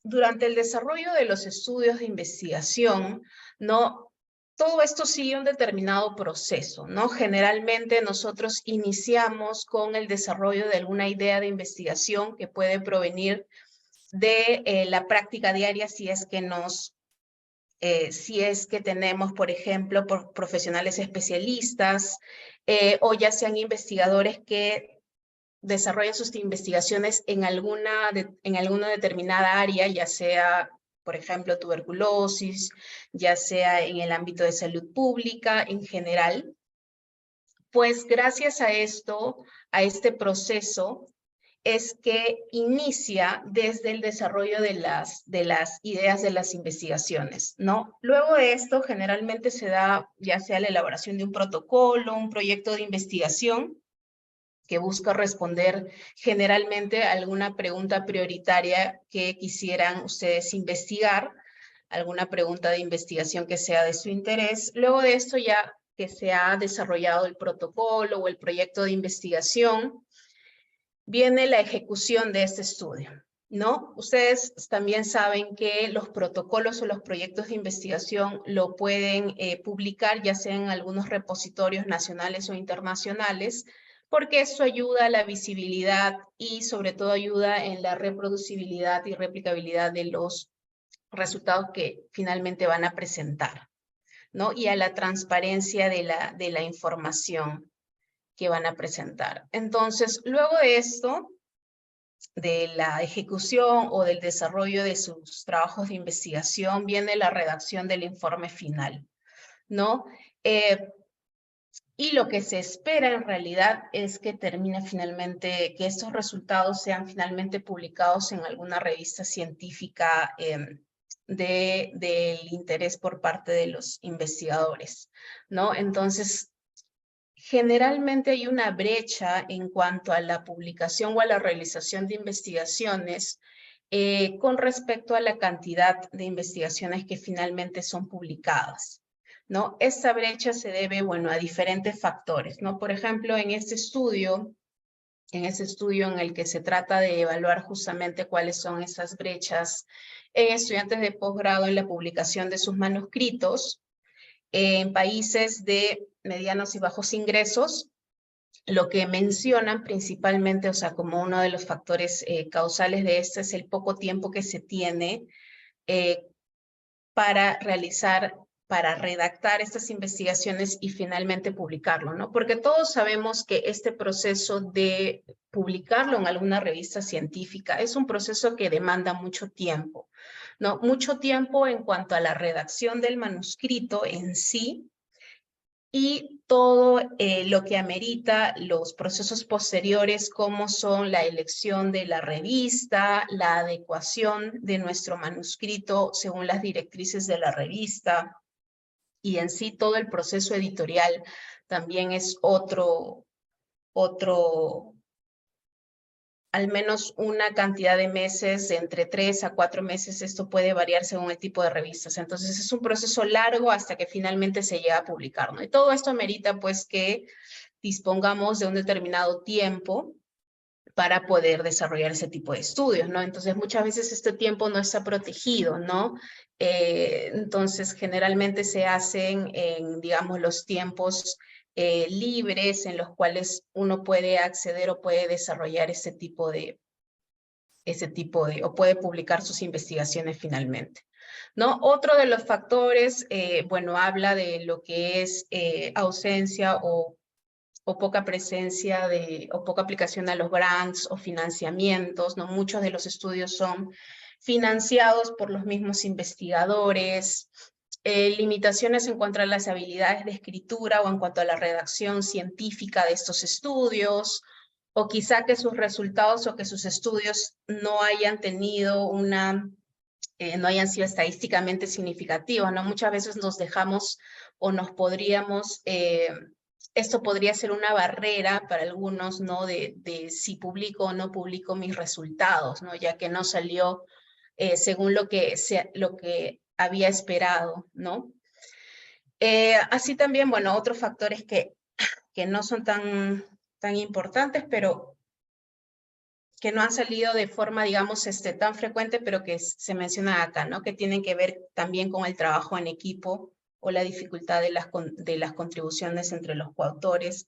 Durante el desarrollo de los estudios de investigación, ¿no? Todo esto sigue un determinado proceso, ¿no? Generalmente nosotros iniciamos con el desarrollo de alguna idea de investigación que puede provenir de la práctica diaria si es que tenemos, por ejemplo, profesionales especialistas o ya sean investigadores que desarrollan sus investigaciones en alguna determinada área, ya sea, por ejemplo, tuberculosis, ya sea en el ámbito de salud pública en general. Pues gracias a esto, a este proceso, es que inicia desde el desarrollo de las ideas de las investigaciones, ¿no? Luego de esto, generalmente se da ya sea la elaboración de un protocolo, un proyecto de investigación, que busca responder generalmente a alguna pregunta prioritaria que quisieran ustedes investigar, alguna pregunta de investigación que sea de su interés. Luego de esto, ya que se ha desarrollado el protocolo o el proyecto de investigación, viene la ejecución de este estudio, ¿no? Ustedes también saben que los protocolos o los proyectos de investigación lo pueden publicar ya sea en algunos repositorios nacionales o internacionales, porque eso ayuda a la visibilidad y sobre todo ayuda en la reproducibilidad y replicabilidad de los resultados que finalmente van a presentar, ¿no? Y a la transparencia de la información que van a presentar. Entonces, luego de esto, de la ejecución o del desarrollo de sus trabajos de investigación, viene la redacción del informe final, ¿no? Y lo que se espera en realidad es que termine finalmente, que estos resultados sean finalmente publicados en alguna revista científica del interés por parte de los investigadores, ¿no? Entonces, generalmente hay una brecha en cuanto a la publicación o a la realización de investigaciones con respecto a la cantidad de investigaciones que finalmente son publicadas, ¿no? Esta brecha se debe, bueno, a diferentes factores, ¿no? Por ejemplo, en ese estudio en el que se trata de evaluar justamente cuáles son esas brechas en estudiantes de posgrado en la publicación de sus manuscritos, en países de medianos y bajos ingresos, lo que mencionan principalmente, o sea, como uno de los factores causales de esto es el poco tiempo que se tiene eh, para redactar estas investigaciones y finalmente publicarlo, ¿no? Porque todos sabemos que este proceso de publicarlo en alguna revista científica es un proceso que demanda mucho tiempo, ¿no? Mucho tiempo en cuanto a la redacción del manuscrito en sí, y todo lo que amerita los procesos posteriores, como son la elección de la revista, la adecuación de nuestro manuscrito según las directrices de la revista, y en sí todo el proceso editorial también es otro al menos una cantidad de meses, de entre 3 a 4 meses, esto puede variar según el tipo de revistas. Entonces es un proceso largo hasta que finalmente se llega a publicar, ¿no? Y todo esto amerita pues que dispongamos de un determinado tiempo para poder desarrollar ese tipo de estudios, ¿no? Entonces muchas veces este tiempo no está protegido, ¿no? Entonces generalmente se hacen en, digamos, los tiempos libres en los cuales uno puede acceder o puede desarrollar o puede publicar sus investigaciones finalmente, ¿no? Otro de los factores, bueno, habla de lo que es ausencia o poca presencia o poca aplicación a los grants o financiamientos, ¿no? Muchos de los estudios son financiados por los mismos investigadores, limitaciones en cuanto a las habilidades de escritura o en cuanto a la redacción científica de estos estudios, o quizá que sus resultados o que sus estudios no hayan tenido no hayan sido estadísticamente significativos, ¿no? Muchas veces nos dejamos o nos podríamos, esto podría ser una barrera para algunos, ¿no? De si publico o no publico mis resultados, ¿no? Ya que no salió según lo que había esperado, ¿no? Así también, bueno, otros factores que no son tan importantes, pero que no han salido de forma, digamos, tan frecuente, pero que se menciona acá, ¿no? Que tienen que ver también con el trabajo en equipo o la dificultad de las contribuciones entre los coautores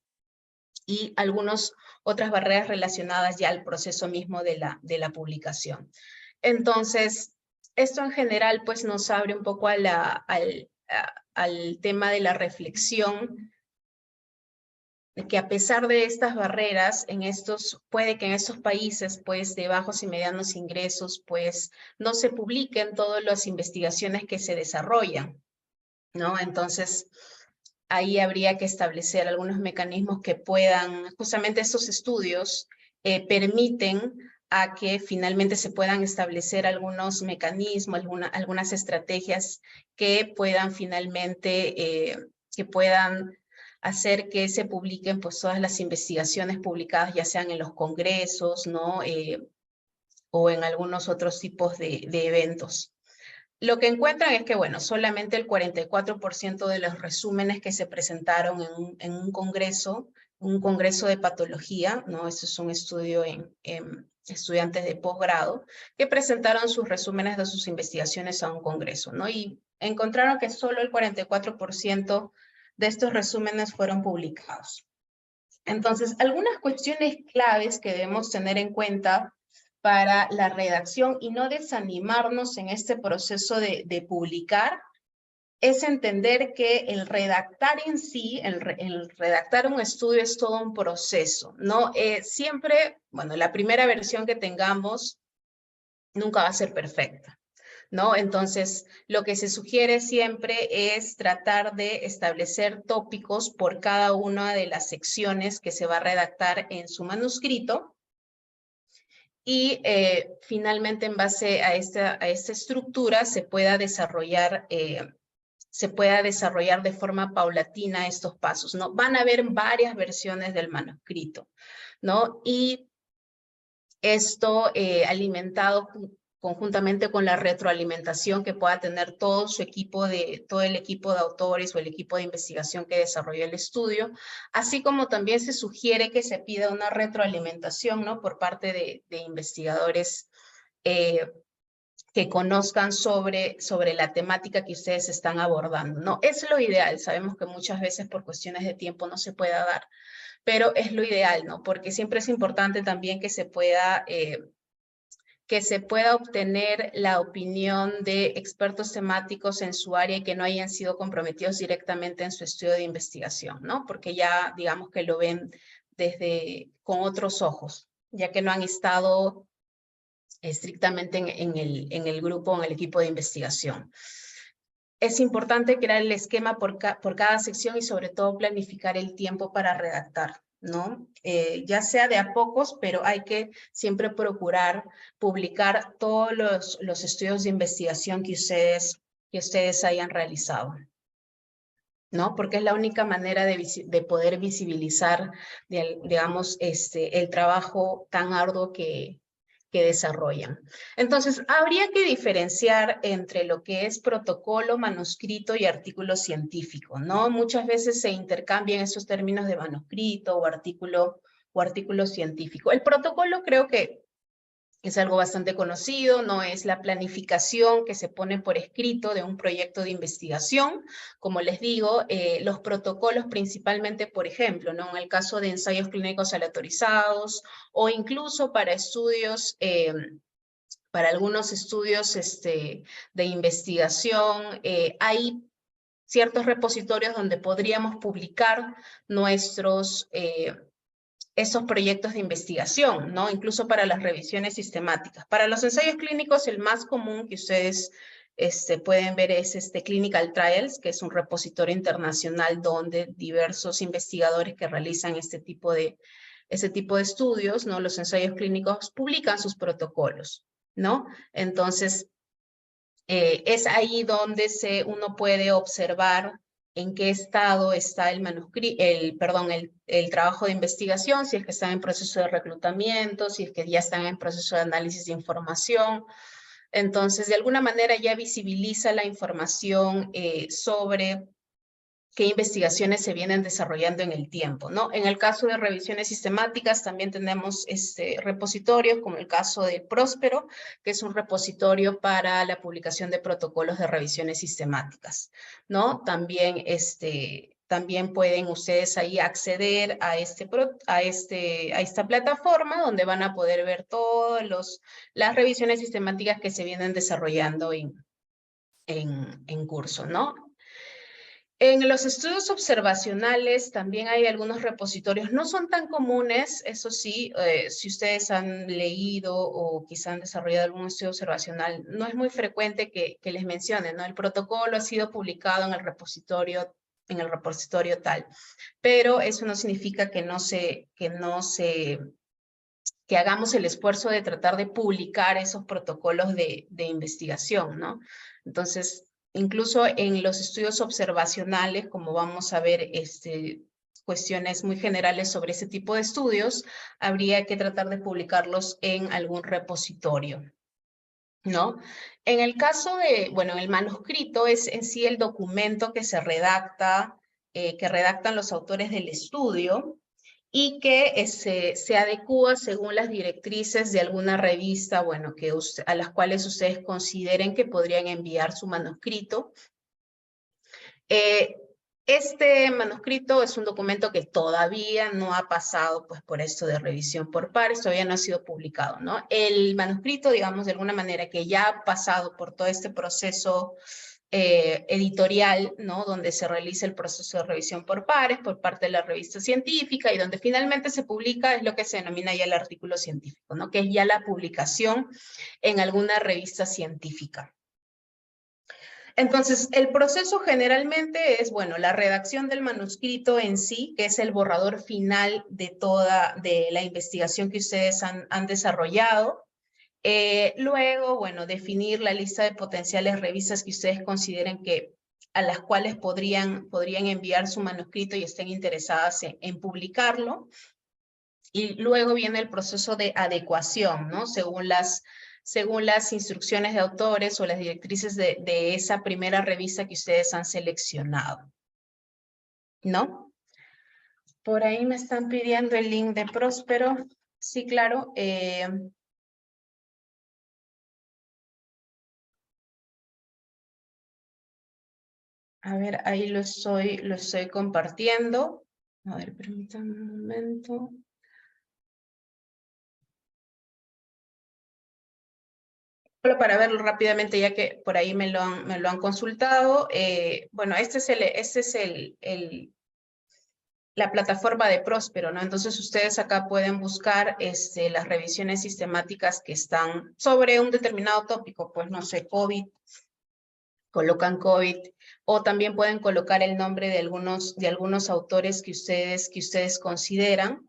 y algunas otras barreras relacionadas ya al proceso mismo de la publicación. Entonces, esto en general pues nos abre un poco al tema de la reflexión, de que a pesar de estas barreras, puede que en estos países pues de bajos y medianos ingresos pues no se publiquen todas las investigaciones que se desarrollan, ¿no? Entonces, ahí habría que establecer algunos mecanismos que puedan, justamente estos estudios permiten a que finalmente se puedan establecer algunos mecanismos, algunas estrategias que puedan finalmente, que puedan hacer que se publiquen pues todas las investigaciones publicadas, ya sean en los congresos, ¿no? O en algunos otros tipos de eventos. Lo que encuentran es que, bueno, solamente el 44% de los resúmenes que se presentaron en un congreso de patología, ¿no? Eso es un estudio en estudiantes de posgrado, que presentaron sus resúmenes de sus investigaciones a un congreso, ¿no? Y encontraron que solo el 44% de estos resúmenes fueron publicados. Entonces, algunas cuestiones claves que debemos tener en cuenta para la redacción y no desanimarnos en este proceso de publicar, es entender que el redactar en sí, el redactar un estudio es todo un proceso, ¿no? Siempre, bueno, la primera versión que tengamos nunca va a ser perfecta, ¿no? Entonces, lo que se sugiere siempre es tratar de establecer tópicos por cada una de las secciones que se va a redactar en su manuscrito, y finalmente en base a esta estructura se pueda desarrollar de forma paulatina estos pasos, ¿no? Van a haber varias versiones del manuscrito, ¿no? Y esto alimentado conjuntamente con la retroalimentación que pueda tener todo el equipo de autores o el equipo de investigación que desarrolló el estudio, así como también se sugiere que se pida una retroalimentación, ¿no? Por parte de investigadores que conozcan sobre la temática que ustedes están abordando, ¿no? Es lo ideal, sabemos que muchas veces por cuestiones de tiempo no se pueda dar, pero es lo ideal, ¿no? Porque siempre es importante también que se pueda obtener la opinión de expertos temáticos en su área y que no hayan sido comprometidos directamente en su estudio de investigación, ¿no? Porque ya, digamos que lo ven con otros ojos, ya que no han estado estrictamente en el grupo, en el equipo de investigación. Es importante crear el esquema por cada sección y sobre todo planificar el tiempo para redactar, ¿no? Ya sea de a pocos, pero hay que siempre procurar publicar todos los estudios de investigación que ustedes hayan realizado, ¿no? Porque es la única manera de poder visibilizar, digamos, el trabajo tan arduo que desarrollan. Entonces, habría que diferenciar entre lo que es protocolo, manuscrito y artículo científico, ¿no? Muchas veces se intercambian esos términos de manuscrito o artículo científico. El protocolo creo que es algo bastante conocido, no es la planificación que se pone por escrito de un proyecto de investigación. Como les digo, los protocolos principalmente, por ejemplo, ¿no? En el caso de ensayos clínicos aleatorizados o incluso para estudios, para algunos estudios de investigación, hay ciertos repositorios donde podríamos publicar esos proyectos de investigación, ¿no? Incluso para las revisiones sistemáticas. Para los ensayos clínicos, el más común que ustedes pueden ver es Clinical Trials, que es un repositorio internacional donde diversos investigadores que realizan ese tipo de estudios, ¿no? Los ensayos clínicos publican sus protocolos, ¿no? Entonces, es ahí donde uno puede observar en qué estado está el trabajo de investigación, si es que están en proceso de reclutamiento, si es que ya están en proceso de análisis de información. Entonces, de alguna manera ya visibiliza la información sobre qué investigaciones se vienen desarrollando en el tiempo, ¿no? En el caso de revisiones sistemáticas también tenemos repositorios, como el caso de Próspero, que es un repositorio para la publicación de protocolos de revisiones sistemáticas, ¿no? También, también pueden ustedes ahí acceder a, a esta plataforma donde van a poder ver todas las revisiones sistemáticas que se vienen desarrollando en curso, ¿no? En los estudios observacionales también hay algunos repositorios, no son tan comunes, eso sí, si ustedes han leído o quizá han desarrollado algún estudio observacional, no es muy frecuente que les mencionen, ¿no? El protocolo ha sido publicado en el repositorio tal, pero eso no significa que hagamos el esfuerzo de tratar de publicar esos protocolos de investigación, ¿no? Entonces, incluso en los estudios observacionales, como vamos a ver cuestiones muy generales sobre ese tipo de estudios, habría que tratar de publicarlos en algún repositorio, ¿no? En el caso de, bueno, el manuscrito es en sí el documento que se redacta, que redactan los autores del estudio, y que se adecúa según las directrices de alguna revista, bueno, a las cuales ustedes consideren que podrían enviar su manuscrito. Este manuscrito es un documento que todavía no ha pasado pues, por esto de revisión por pares, todavía no ha sido publicado, ¿no? El manuscrito, digamos, de alguna manera que ya ha pasado por todo este proceso editorial, ¿no? Donde se realiza el proceso de revisión por pares por parte de la revista científica y donde finalmente se publica es lo que se denomina ya el artículo científico, ¿no? Que es ya la publicación en alguna revista científica. Entonces, el proceso generalmente es, bueno, la redacción del manuscrito en sí, que es el borrador final de la investigación que ustedes han desarrollado. Luego, bueno, definir la lista de potenciales revistas que ustedes consideren a las cuales podrían enviar su manuscrito y estén interesadas en publicarlo. Y luego viene el proceso de adecuación, ¿no? Según las instrucciones de autores o las directrices de esa primera revista que ustedes han seleccionado, ¿no? Por ahí me están pidiendo el link de Próspero. Sí, claro. A ver, ahí lo estoy compartiendo. A ver, permítanme un momento. Solo para verlo rápidamente, ya que por ahí me lo han consultado. Bueno, esta es la plataforma de Próspero, ¿no? Entonces ustedes acá pueden buscar las revisiones sistemáticas que están sobre un determinado tópico, pues no sé, COVID, colocan COVID, o también pueden colocar el nombre de algunos autores que ustedes consideran,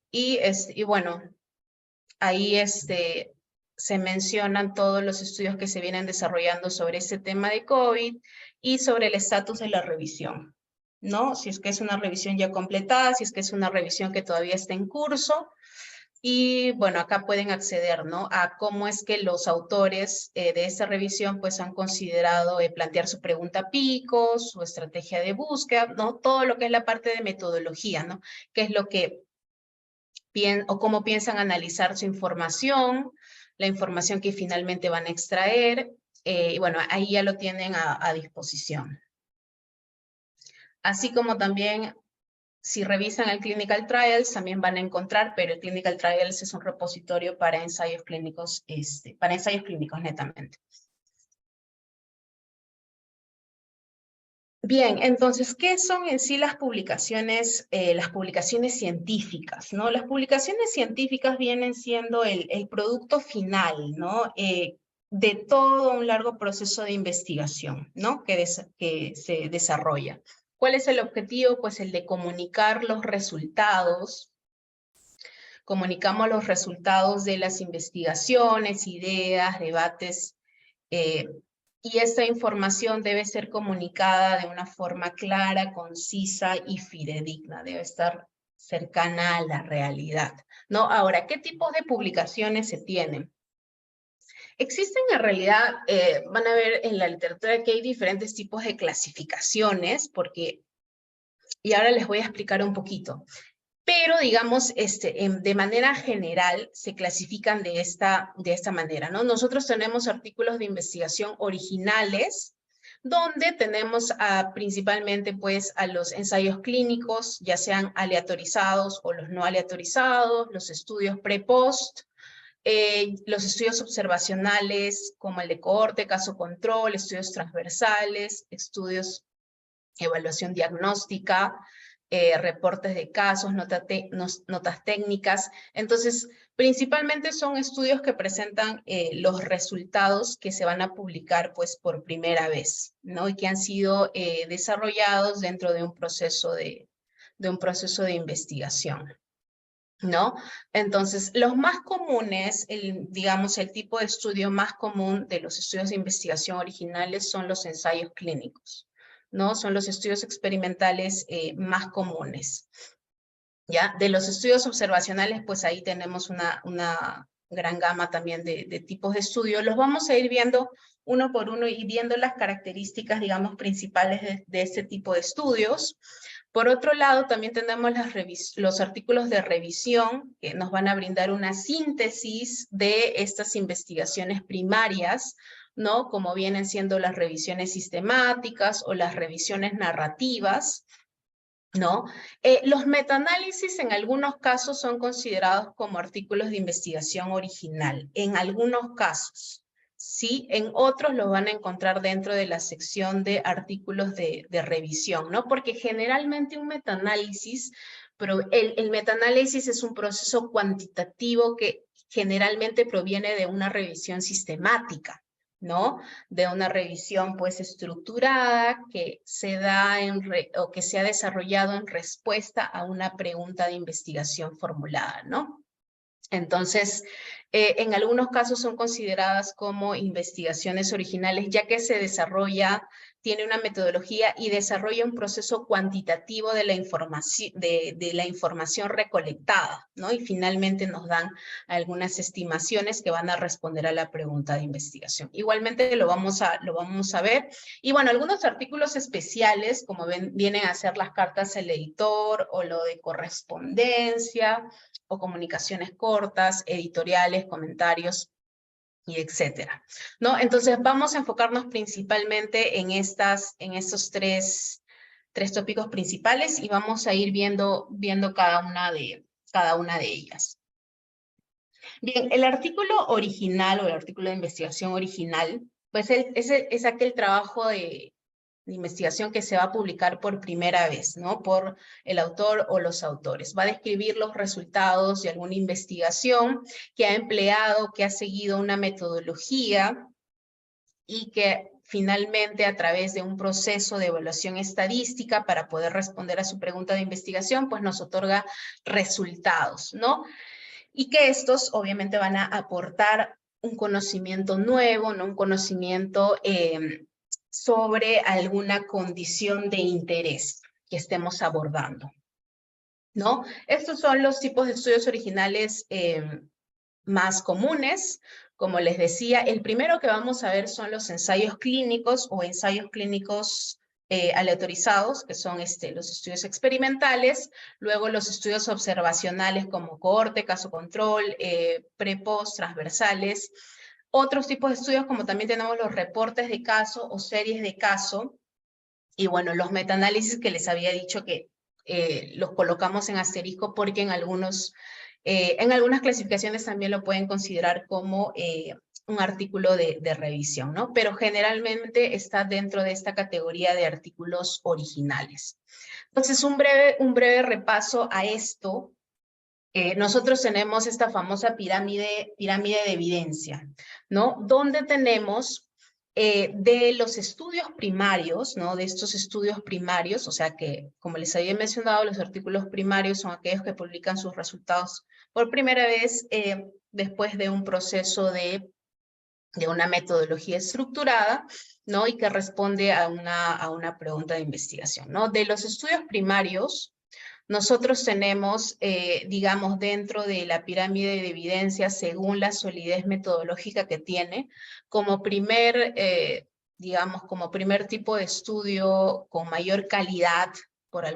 y bueno, ahí se mencionan todos los estudios que se vienen desarrollando sobre este tema de COVID y sobre el estatus de la revisión, ¿no? Si es que es una revisión ya completada, si es que es una revisión que todavía está en curso. Y bueno, acá pueden acceder, ¿no? A cómo es que los autores de esta revisión pues han considerado plantear su pregunta pico, su estrategia de búsqueda, ¿no? Todo lo que es la parte de metodología, ¿no? ¿Qué es lo que o cómo piensan analizar su información, la información que finalmente van a extraer, y bueno, ahí ya lo tienen a disposición. Así como también, si revisan el Clinical Trials, también van a encontrar, pero el Clinical Trials es un repositorio para ensayos clínicos netamente. Bien, entonces, ¿qué son en sí las publicaciones científicas, ¿no? Las publicaciones científicas vienen siendo el producto final, ¿no? De todo un largo proceso de investigación, ¿no? Que se desarrolla. ¿Cuál es el objetivo? Pues el de comunicar los resultados. Comunicamos los resultados de las investigaciones, ideas, debates, y esta información debe ser comunicada de una forma clara, concisa y fidedigna. Debe estar cercana a la realidad, ¿no? Ahora, ¿qué tipos de publicaciones se tienen? Existen en realidad, van a ver en la literatura que hay diferentes tipos de clasificaciones, porque Y ahora les voy a explicar un poquito. Pero, digamos, de manera general se clasifican de esta manera, ¿no? Nosotros tenemos artículos de investigación originales, donde tenemos principalmente, pues, a los ensayos clínicos, ya sean aleatorizados o los no aleatorizados, los estudios pre-post, los estudios observacionales, como el de cohorte, caso control, estudios transversales, estudios evaluación diagnóstica, reportes de casos, notas técnicas. Entonces, principalmente son estudios que presentan los resultados que se van a publicar pues por primera vez, ¿no? Y que han sido desarrollados dentro de un proceso de investigación, ¿no? Entonces, los más comunes, digamos, el tipo de estudio más común de los estudios de investigación originales son los ensayos clínicos, ¿no? Son los estudios experimentales más comunes, ¿ya? De los estudios observacionales, pues ahí tenemos una gran gama también de tipos de estudio. Los vamos a ir viendo uno por uno y viendo las características, digamos, principales de este tipo de estudios. Por otro lado, también tenemos los artículos de revisión que nos van a brindar una síntesis de estas investigaciones primarias, ¿no? Como vienen siendo las revisiones sistemáticas o las revisiones narrativas, ¿no? Los metaanálisis en algunos casos son considerados como artículos de investigación original, en algunos casos. Sí, en otros los van a encontrar dentro de la sección de artículos de revisión, ¿no? Porque generalmente un metaanálisis, pero el metaanálisis es un proceso cuantitativo que generalmente proviene de una revisión sistemática, ¿no? De una revisión pues estructurada que se da o que se ha desarrollado en respuesta a una pregunta de investigación formulada, ¿no? Entonces, en algunos casos son consideradas como investigaciones originales, ya que tiene una metodología y desarrolla un proceso cuantitativo de la información recolectada, ¿no? Y finalmente nos dan algunas estimaciones que van a responder a la pregunta de investigación. Igualmente lo vamos a ver. Y bueno, algunos artículos especiales, como vienen a ser las cartas al editor o lo de correspondencia, o comunicaciones cortas, editoriales, comentarios, y etcétera, ¿no? Entonces vamos a enfocarnos principalmente en estos tres tópicos principales y vamos a ir viendo cada una de ellas. Bien, el artículo original o el artículo de investigación original, pues es aquel trabajo de investigación que se va a publicar por primera vez, ¿no? Por el autor o los autores. Va a describir los resultados de alguna investigación que ha empleado, que ha seguido una metodología y que finalmente a través de un proceso de evaluación estadística para poder responder a su pregunta de investigación, pues nos otorga resultados, ¿no? Y que estos obviamente van a aportar un conocimiento nuevo, ¿no? Un conocimiento sobre alguna condición de interés que estemos abordando, ¿no? Estos son los tipos de estudios originales más comunes. Como les decía, el primero que vamos a ver son los ensayos clínicos o ensayos clínicos aleatorizados, que son los estudios experimentales, luego los estudios observacionales como cohorte, caso control, pre-post, transversales. Otros tipos de estudios como también tenemos los reportes de caso o series de caso, y bueno, los metaanálisis que les había dicho que los colocamos en asterisco porque en algunas clasificaciones también lo pueden considerar como un artículo de revisión, ¿no? Pero generalmente está dentro de esta categoría de artículos originales. Entonces, un breve repaso a esto. Nosotros tenemos esta famosa pirámide de evidencia, ¿no? Donde tenemos de los estudios primarios, ¿no? De estos estudios primarios, o sea que, como les había mencionado, los artículos primarios son aquellos que publican sus resultados por primera vez después de un proceso de una metodología estructurada, ¿no? Y que responde a una pregunta de investigación, ¿no? De los estudios primarios, nosotros tenemos, digamos, dentro de la pirámide de evidencia, según la solidez metodológica que tiene, como digamos, como primer tipo de estudio con mayor calidad, de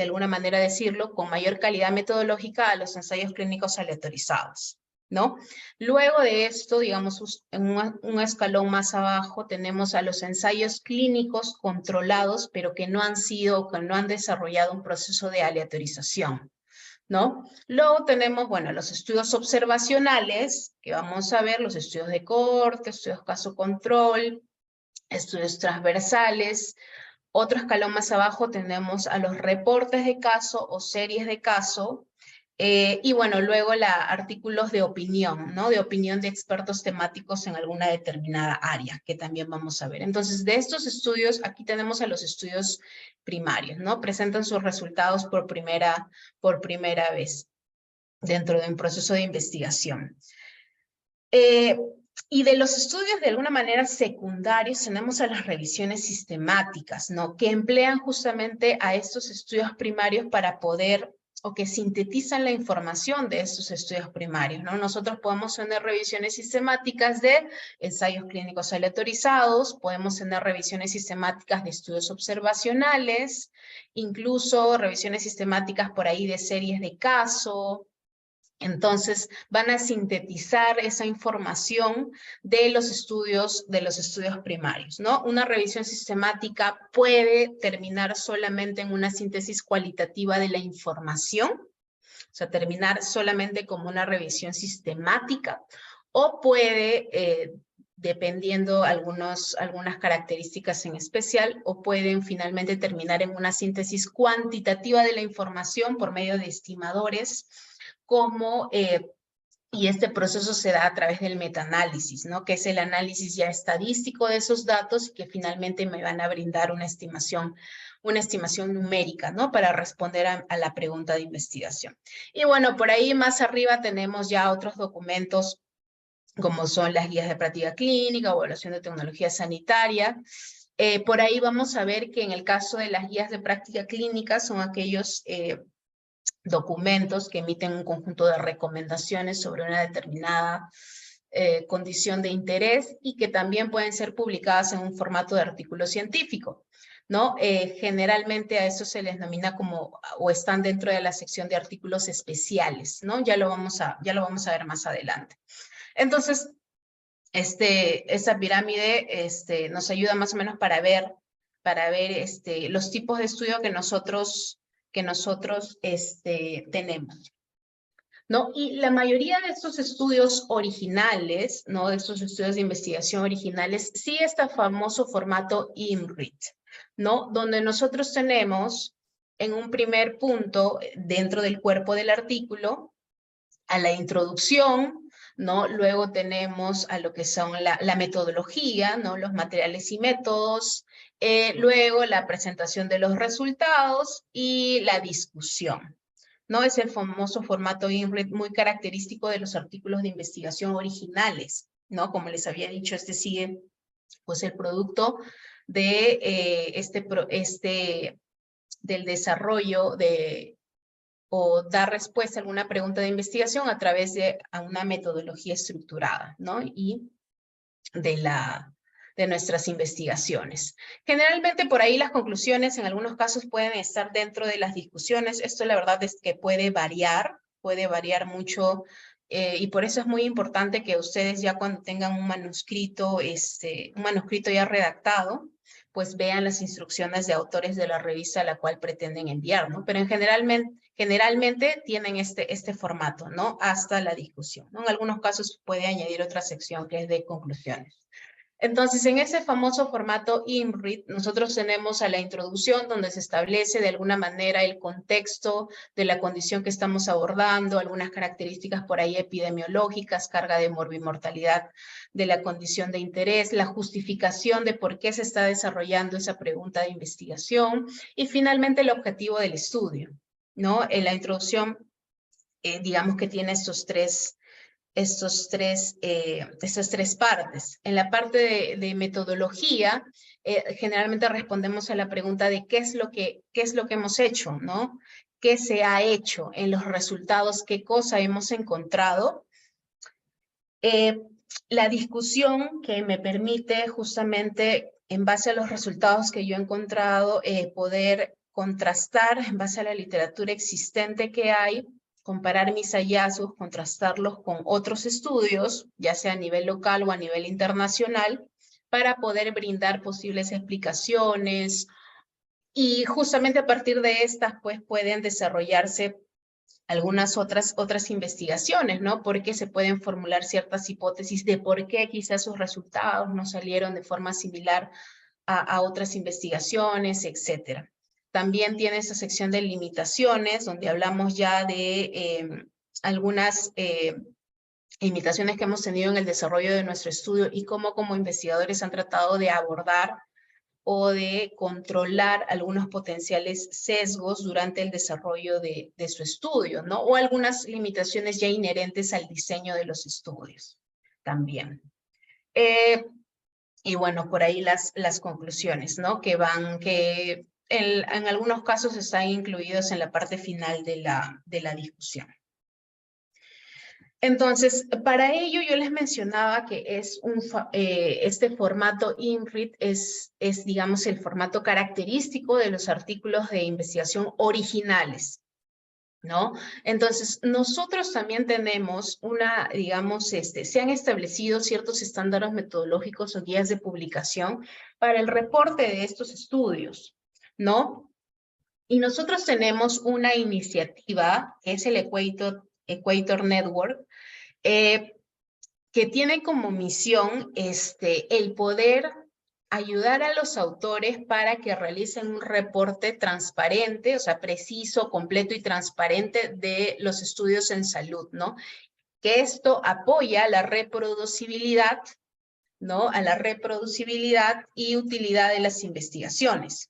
alguna manera decirlo, con mayor calidad metodológica a los ensayos clínicos aleatorizados, ¿no? Luego de esto, digamos, en un escalón más abajo, tenemos a los ensayos clínicos controlados, pero que no han desarrollado un proceso de aleatorización, ¿no? Luego tenemos, bueno, los estudios observacionales, que vamos a ver, los estudios de cohorte, estudios caso-control, estudios transversales. Otro escalón más abajo tenemos a los reportes de caso o series de caso, y bueno, luego artículos de opinión, ¿no? De opinión de expertos temáticos en alguna determinada área, que también vamos a ver. Entonces, de estos estudios, aquí tenemos a los estudios primarios, ¿no? Presentan sus resultados por primera vez dentro de un proceso de investigación. Y de los estudios de alguna manera secundarios tenemos a las revisiones sistemáticas, ¿no? Que emplean justamente a estos estudios primarios para poder, o que sintetizan la información de estos estudios primarios, ¿no? Nosotros podemos tener revisiones sistemáticas de ensayos clínicos aleatorizados, podemos tener revisiones sistemáticas de estudios observacionales, incluso revisiones sistemáticas por ahí de series de caso. Entonces, van a sintetizar esa información de los estudios primarios, ¿no? Una revisión sistemática puede terminar solamente en una síntesis cualitativa de la información, o sea, terminar solamente como una revisión sistemática, o puede, dependiendo algunas características en especial, o pueden finalmente terminar en una síntesis cuantitativa de la información por medio de estimadores, y este proceso se da a través del metaanálisis, ¿no? Que es el análisis ya estadístico de esos datos y que finalmente me van a brindar una estimación numérica, ¿no? Para responder a la pregunta de investigación. Y bueno, por ahí más arriba tenemos ya otros documentos como son las guías de práctica clínica o evaluación de tecnología sanitaria. Por ahí vamos a ver que en el caso de las guías de práctica clínica son aquellos documentos que emiten un conjunto de recomendaciones sobre una determinada condición de interés y que también pueden ser publicadas en un formato de artículo científico, ¿no? Generalmente a eso se les denomina como, o están dentro de la sección de artículos especiales, ¿no? Ya lo vamos a ver más adelante. Entonces, esa pirámide nos ayuda más o menos para ver los tipos de estudio que nosotros tenemos, ¿no? Y la mayoría de estos estudios originales, ¿no? De estos estudios de investigación originales, sigue este famoso formato IMRIT, ¿no? Donde nosotros tenemos en un primer punto, dentro del cuerpo del artículo, a la introducción, ¿no? Luego tenemos a lo que son la metodología, ¿no? Los materiales y métodos, luego la presentación de los resultados y la discusión, ¿no? Es el famoso formato IMRIT muy característico de los artículos de investigación originales, ¿no? Como les había dicho, sigue pues el producto de del desarrollo o dar respuesta a alguna pregunta de investigación a través de una metodología estructurada, ¿no? Y de nuestras investigaciones. Generalmente por ahí las conclusiones en algunos casos pueden estar dentro de las discusiones. Esto la verdad es que puede variar mucho, y por eso es muy importante que ustedes ya cuando tengan un manuscrito ya redactado, pues vean las instrucciones de autores de la revista a la cual pretenden enviar, ¿no? Pero generalmente tienen este formato, ¿no? Hasta la discusión, ¿no? En algunos casos puede añadir otra sección que es de conclusiones. Entonces, en ese famoso formato IMRIT, nosotros tenemos a la introducción donde se establece de alguna manera el contexto de la condición que estamos abordando, algunas características por ahí epidemiológicas, carga de morbimortalidad de la condición de interés, la justificación de por qué se está desarrollando esa pregunta de investigación y finalmente el objetivo del estudio, ¿no? En la introducción, digamos que tiene estas tres partes. En la parte de metodología, generalmente respondemos a la pregunta de qué es lo que hemos hecho, ¿no? ¿Qué se ha hecho en los resultados? ¿Qué cosa hemos encontrado? La discusión que me permite justamente en base a los resultados que yo he encontrado, poder contrastar en base a la literatura existente que hay, comparar mis hallazgos, contrastarlos con otros estudios, ya sea a nivel local o a nivel internacional, para poder brindar posibles explicaciones, y justamente a partir de estas, pues, pueden desarrollarse algunas otras investigaciones, ¿no? Porque se pueden formular ciertas hipótesis de por qué quizás sus resultados no salieron de forma similar a otras investigaciones, etcétera. También tiene esa sección de limitaciones, donde hablamos ya de algunas limitaciones que hemos tenido en el desarrollo de nuestro estudio y cómo como investigadores han tratado de abordar o de controlar algunos potenciales sesgos durante el desarrollo de su estudio, ¿no? O algunas limitaciones ya inherentes al diseño de los estudios también. Y bueno, por ahí las conclusiones, ¿no? Que en algunos casos están incluidos en la parte final de la discusión. Entonces, para ello yo les mencionaba que este formato INRIT es, digamos, el formato característico de los artículos de investigación originales, ¿no? Entonces, nosotros también tenemos digamos, se han establecido ciertos estándares metodológicos o guías de publicación para el reporte de estos estudios, ¿no? Y nosotros tenemos una iniciativa, que es el Equator Network, que tiene como misión el poder ayudar a los autores para que realicen un reporte transparente, o sea, preciso, completo y transparente de los estudios en salud, ¿no? Que esto apoya la reproducibilidad, ¿no? A la reproducibilidad y utilidad de las investigaciones,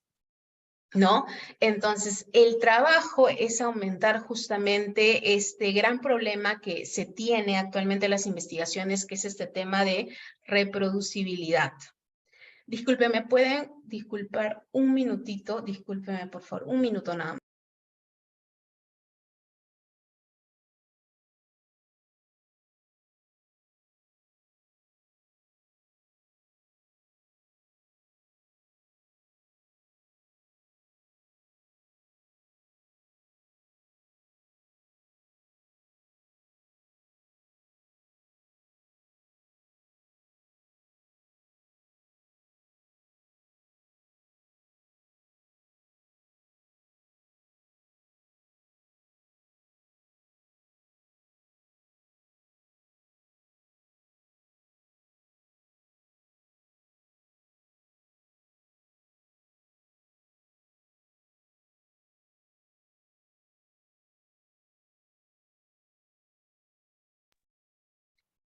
¿no? Entonces, el trabajo es aumentar justamente este gran problema que se tiene actualmente en las investigaciones, que es este tema de reproducibilidad. Discúlpeme, ¿pueden disculpar un minutito? Discúlpeme, por favor, un minuto nada más.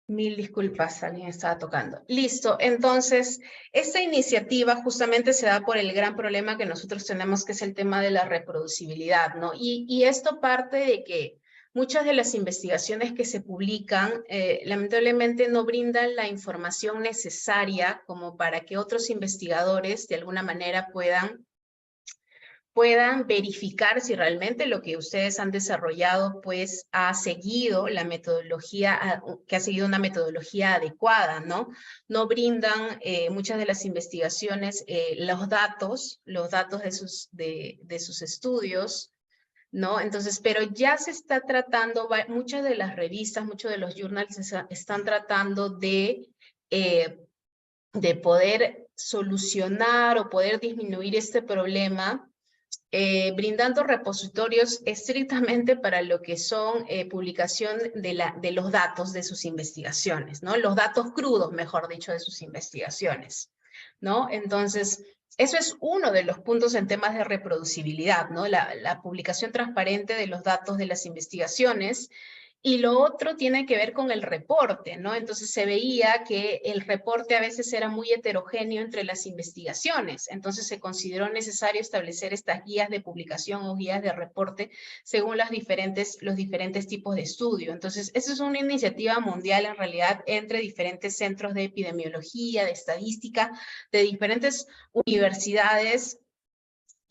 Mil disculpas, alguien estaba tocando. Listo, entonces, esta iniciativa justamente se da por el gran problema que nosotros tenemos, que es el tema de la reproducibilidad, ¿no? Y esto parte de que muchas de las investigaciones que se publican, lamentablemente no brindan la información necesaria como para que otros investigadores de alguna manera puedan verificar si realmente lo que ustedes han desarrollado pues ha seguido la metodología, que ha seguido una metodología adecuada, ¿no? No brindan muchas de las investigaciones los datos de sus estudios, ¿no? Entonces, pero ya se está tratando, muchas de las revistas, muchos de los journals están tratando de poder solucionar o poder disminuir este problema, brindando repositorios estrictamente para lo que son publicación de los datos de sus investigaciones, ¿no? Los datos crudos, mejor dicho, de sus investigaciones, ¿no? Entonces, eso es uno de los puntos en temas de reproducibilidad, ¿no? La publicación transparente de los datos de las investigaciones. Y lo otro tiene que ver con el reporte, ¿no? Entonces se veía que el reporte a veces era muy heterogéneo entre las investigaciones. Entonces se consideró necesario establecer estas guías de publicación o guías de reporte según los diferentes tipos de estudio. Entonces, esa es una iniciativa mundial en realidad entre diferentes centros de epidemiología, de estadística, de diferentes universidades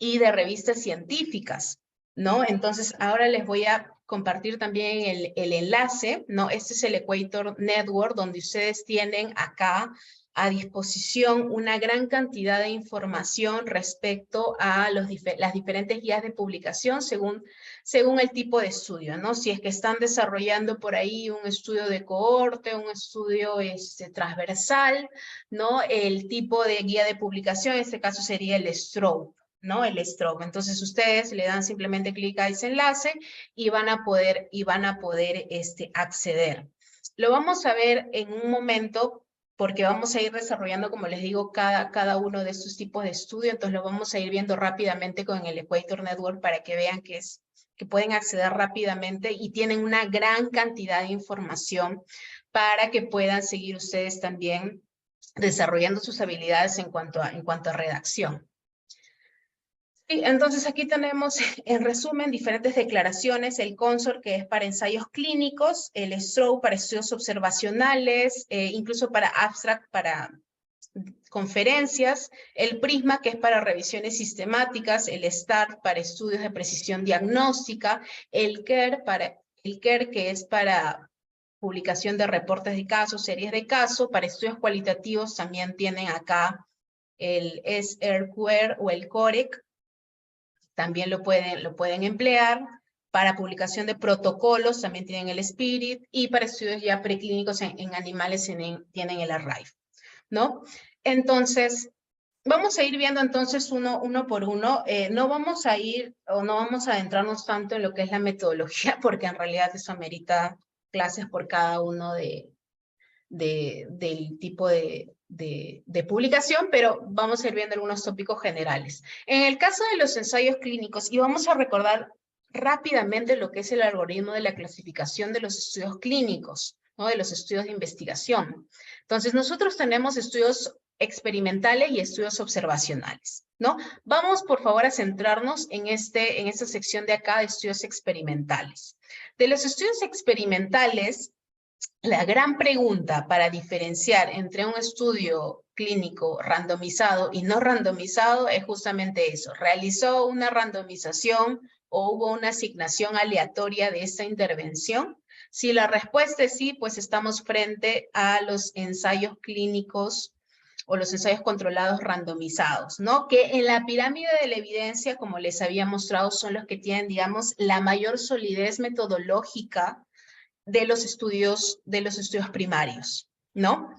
y de revistas científicas, ¿no? Entonces, ahora les voy a compartir también el enlace, ¿no? Este es el Equator Network, donde ustedes tienen acá a disposición una gran cantidad de información respecto a las diferentes guías de publicación según el tipo de estudio, ¿no? Si es que están desarrollando por ahí un estudio de cohorte, un estudio transversal, ¿no? El tipo de guía de publicación, en este caso sería el Stroke, ¿no? El Stroke. Entonces ustedes le dan simplemente clic a ese enlace y van a poder acceder. Lo vamos a ver en un momento porque vamos a ir desarrollando, como les digo, cada uno de estos tipos de estudio, entonces lo vamos a ir viendo rápidamente con el Equator Network para que vean que pueden acceder rápidamente y tienen una gran cantidad de información para que puedan seguir ustedes también desarrollando sus habilidades en cuanto a redacción. Sí, entonces aquí tenemos en resumen diferentes declaraciones, el CONSORT que es para ensayos clínicos, el STROBE para estudios observacionales, incluso para abstract, para conferencias, el PRISMA que es para revisiones sistemáticas, el START para estudios de precisión diagnóstica, el CARE que es para publicación de reportes de casos, series de casos, para estudios cualitativos también tienen acá el SRQR o el COREC, también lo pueden emplear. Para publicación de protocolos también tienen el SPIRIT, y para estudios ya preclínicos en animales tienen el ARRIVE, ¿no? Entonces, vamos a ir viendo entonces uno por uno. No vamos a adentrarnos tanto en lo que es la metodología, porque en realidad eso amerita clases por cada uno del tipo de publicación, pero vamos a ir viendo algunos tópicos generales. En el caso de los ensayos clínicos, y vamos a recordar rápidamente lo que es el algoritmo de la clasificación de los estudios clínicos, ¿no? De los estudios de investigación. Entonces, nosotros tenemos estudios experimentales y estudios observacionales, ¿no? Vamos, por favor, a centrarnos en esta sección de acá de estudios experimentales. De los estudios experimentales, la gran pregunta para diferenciar entre un estudio clínico randomizado y no randomizado es justamente eso. ¿Realizó una randomización o hubo una asignación aleatoria de esta intervención? Si la respuesta es sí, pues estamos frente a los ensayos clínicos o los ensayos controlados randomizados, ¿no? Que en la pirámide de la evidencia, como les había mostrado, son los que tienen, digamos, la mayor solidez metodológica de los estudios primarios, ¿no?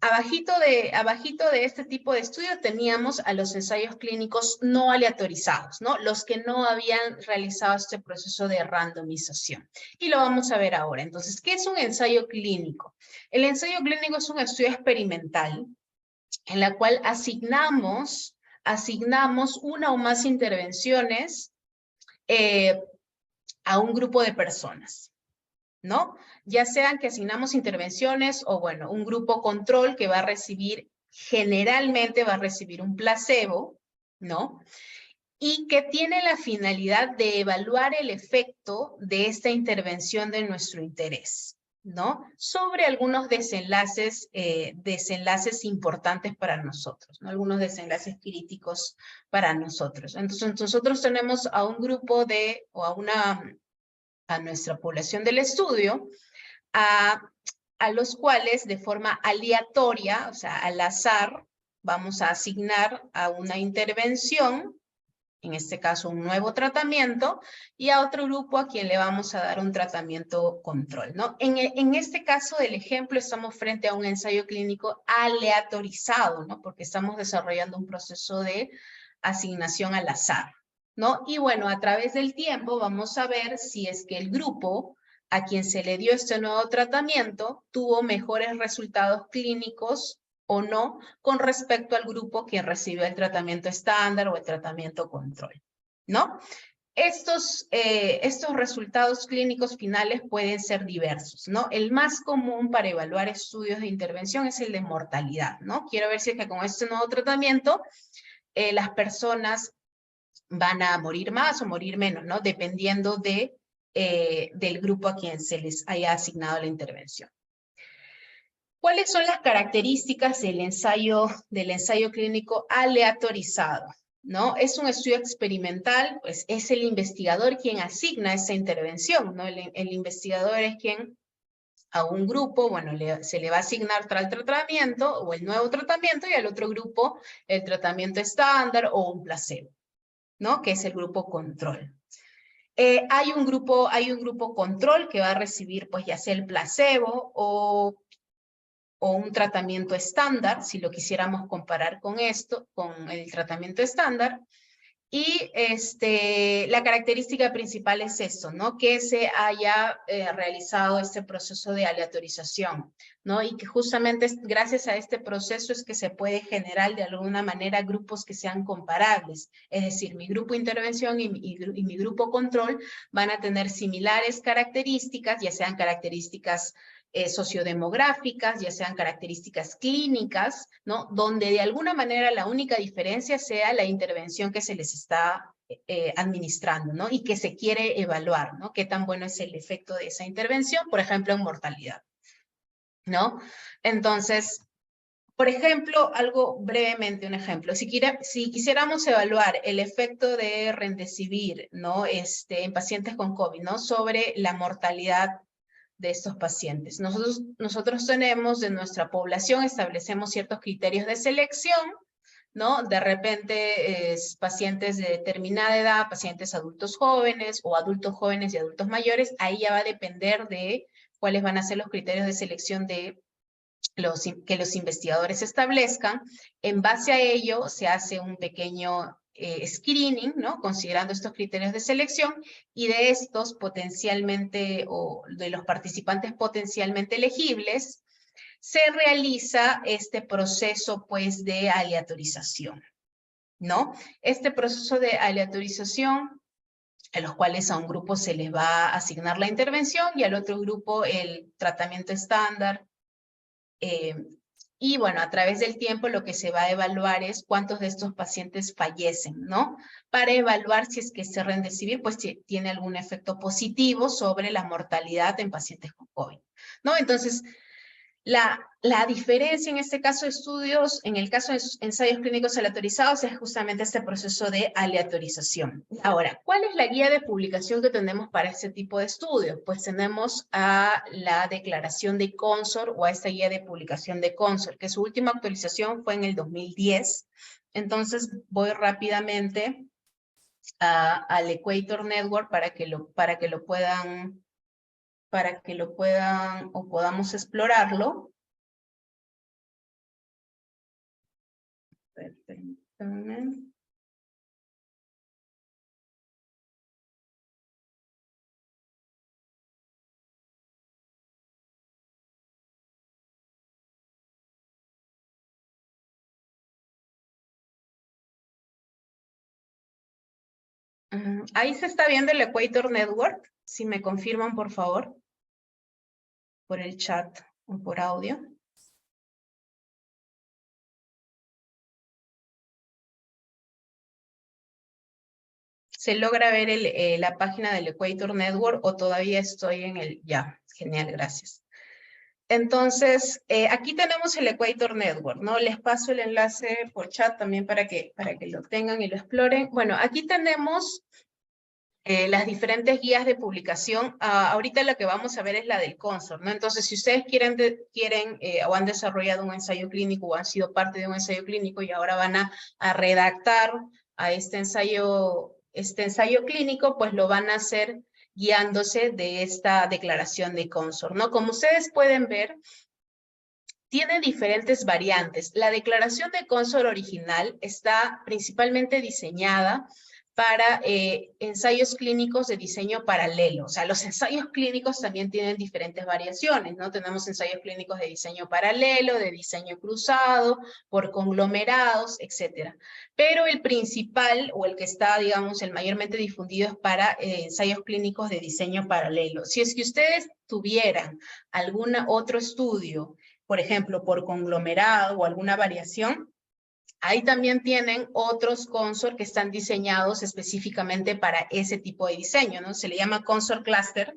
Abajito de este tipo de estudios teníamos a los ensayos clínicos no aleatorizados, ¿no? Los que no habían realizado este proceso de randomización. Y lo vamos a ver ahora. Entonces, ¿qué es un ensayo clínico? El ensayo clínico es un estudio experimental en la cual asignamos una o más intervenciones a un grupo de personas, ¿no? Ya sean que asignamos intervenciones o, bueno, un grupo control que generalmente va a recibir un placebo, ¿no? Y que tiene la finalidad de evaluar el efecto de esta intervención de nuestro interés, ¿no? Sobre algunos desenlaces importantes para nosotros, ¿no? Algunos desenlaces críticos para nosotros. Entonces, nosotros tenemos a un grupo a nuestra población del estudio, a los cuales de forma aleatoria, o sea, al azar, vamos a asignar a una intervención, en este caso un nuevo tratamiento, y a otro grupo a quien le vamos a dar un tratamiento control, ¿no? En este caso del ejemplo estamos frente a un ensayo clínico aleatorizado, ¿no? Porque estamos desarrollando un proceso de asignación al azar, ¿no? Y bueno, a través del tiempo vamos a ver si es que el grupo a quien se le dio este nuevo tratamiento tuvo mejores resultados clínicos o no con respecto al grupo que recibió el tratamiento estándar o el tratamiento control, ¿no? Estos resultados clínicos finales pueden ser diversos, ¿no? El más común para evaluar estudios de intervención es el de mortalidad, ¿no? Quiero ver si es que con este nuevo tratamiento las personas van a morir más o morir menos, ¿no? Dependiendo del grupo a quien se les haya asignado la intervención. ¿Cuáles son las características del ensayo clínico aleatorizado? ¿no? Es un estudio experimental, pues es el investigador quien asigna esa intervención, ¿no? El investigador es quien a un grupo, bueno, se le va a asignar tal tratamiento o el nuevo tratamiento y al otro grupo el tratamiento estándar o un placebo, ¿no? Que es el grupo control. Hay un grupo control que va a recibir, pues, ya sea el placebo o un tratamiento estándar, si lo quisiéramos comparar con esto, con el tratamiento estándar. Y la característica principal es eso, ¿no? Que se haya realizado este proceso de aleatorización, ¿no? Y que justamente gracias a este proceso es que se puede generar de alguna manera grupos que sean comparables. Es decir, mi grupo intervención y mi grupo control van a tener similares características, ya sean características sociodemográficas, ya sean características clínicas, ¿no? Donde de alguna manera la única diferencia sea la intervención que se les está administrando, ¿no? Y que se quiere evaluar, ¿no? Qué tan bueno es el efecto de esa intervención, por ejemplo, en mortalidad, ¿no? Entonces, por ejemplo, brevemente un ejemplo, si quisiéramos evaluar el efecto de Remdesivir, ¿no? En pacientes con COVID, ¿no? Sobre la mortalidad de estos pacientes. Nosotros tenemos de nuestra población, establecemos ciertos criterios de selección, ¿no? De repente, pacientes de determinada edad, pacientes adultos jóvenes o adultos jóvenes y adultos mayores, ahí ya va a depender de cuáles van a ser los criterios de selección que los investigadores establezcan. En base a ello, se hace un pequeño screening, ¿no? Considerando estos criterios de selección, y de estos potencialmente, o de los participantes potencialmente elegibles, se realiza este proceso, pues, de aleatorización, ¿no? Este proceso de aleatorización, a los cuales a un grupo se les va a asignar la intervención y al otro grupo el tratamiento estándar. Y bueno, a través del tiempo lo que se va a evaluar es cuántos de estos pacientes fallecen, ¿no? Para evaluar si es que ese Remdesivir pues tiene algún efecto positivo sobre la mortalidad en pacientes con COVID, ¿no? Entonces, la diferencia en este caso de estudios, en el caso de ensayos clínicos aleatorizados, es justamente este proceso de aleatorización. Ahora, ¿cuál es la guía de publicación que tenemos para este tipo de estudios? Pues tenemos a la declaración de Consor, o a esta guía de publicación de Consor, que su última actualización fue en el 2010. Entonces, voy rápidamente al Equator Network para que lo puedan o podamos explorarlo. Permítanme. Ahí se está viendo el Equator Network. Si me confirman, por favor, por el chat o por audio. ¿Se logra ver la página del Equator Network o todavía estoy en el...? Ya, genial, gracias. Entonces, aquí tenemos el Equator Network, ¿no? Les paso el enlace por chat también para que lo tengan y lo exploren. Bueno, aquí tenemos las diferentes guías de publicación. Ahorita lo que vamos a ver es la del Consor, ¿no? Entonces, si ustedes quieren o han desarrollado un ensayo clínico o han sido parte de un ensayo clínico y ahora van a redactar a este ensayo clínico, pues lo van a hacer guiándose de esta declaración de Consor, ¿no? Como ustedes pueden ver, tiene diferentes variantes. La declaración de Consor original está principalmente diseñada para ensayos clínicos de diseño paralelo. O sea, los ensayos clínicos también tienen diferentes variaciones, ¿no? Tenemos ensayos clínicos de diseño paralelo, de diseño cruzado, por conglomerados, etc. Pero el principal, o el que está, digamos, el mayormente difundido es para ensayos clínicos de diseño paralelo. Si es que ustedes tuvieran algún otro estudio, por ejemplo, por conglomerado o alguna variación, ahí también tienen otros Consor que están diseñados específicamente para ese tipo de diseño, ¿no? Se le llama Consor Cluster.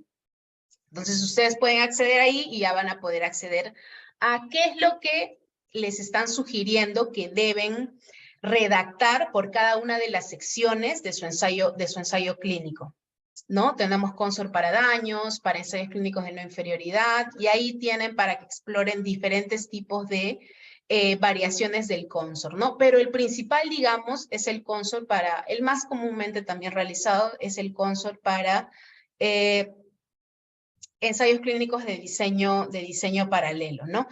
Entonces, ustedes pueden acceder ahí y ya van a poder acceder a qué es lo que les están sugiriendo que deben redactar por cada una de las secciones de su ensayo clínico, ¿no? Tenemos Consort para daños, para ensayos clínicos de no inferioridad, y ahí tienen para que exploren diferentes tipos de variaciones del Consort, ¿no? Pero el principal, digamos, es el Consort para, el más comúnmente también realizado, es el Consort para ensayos clínicos de diseño paralelo, ¿no?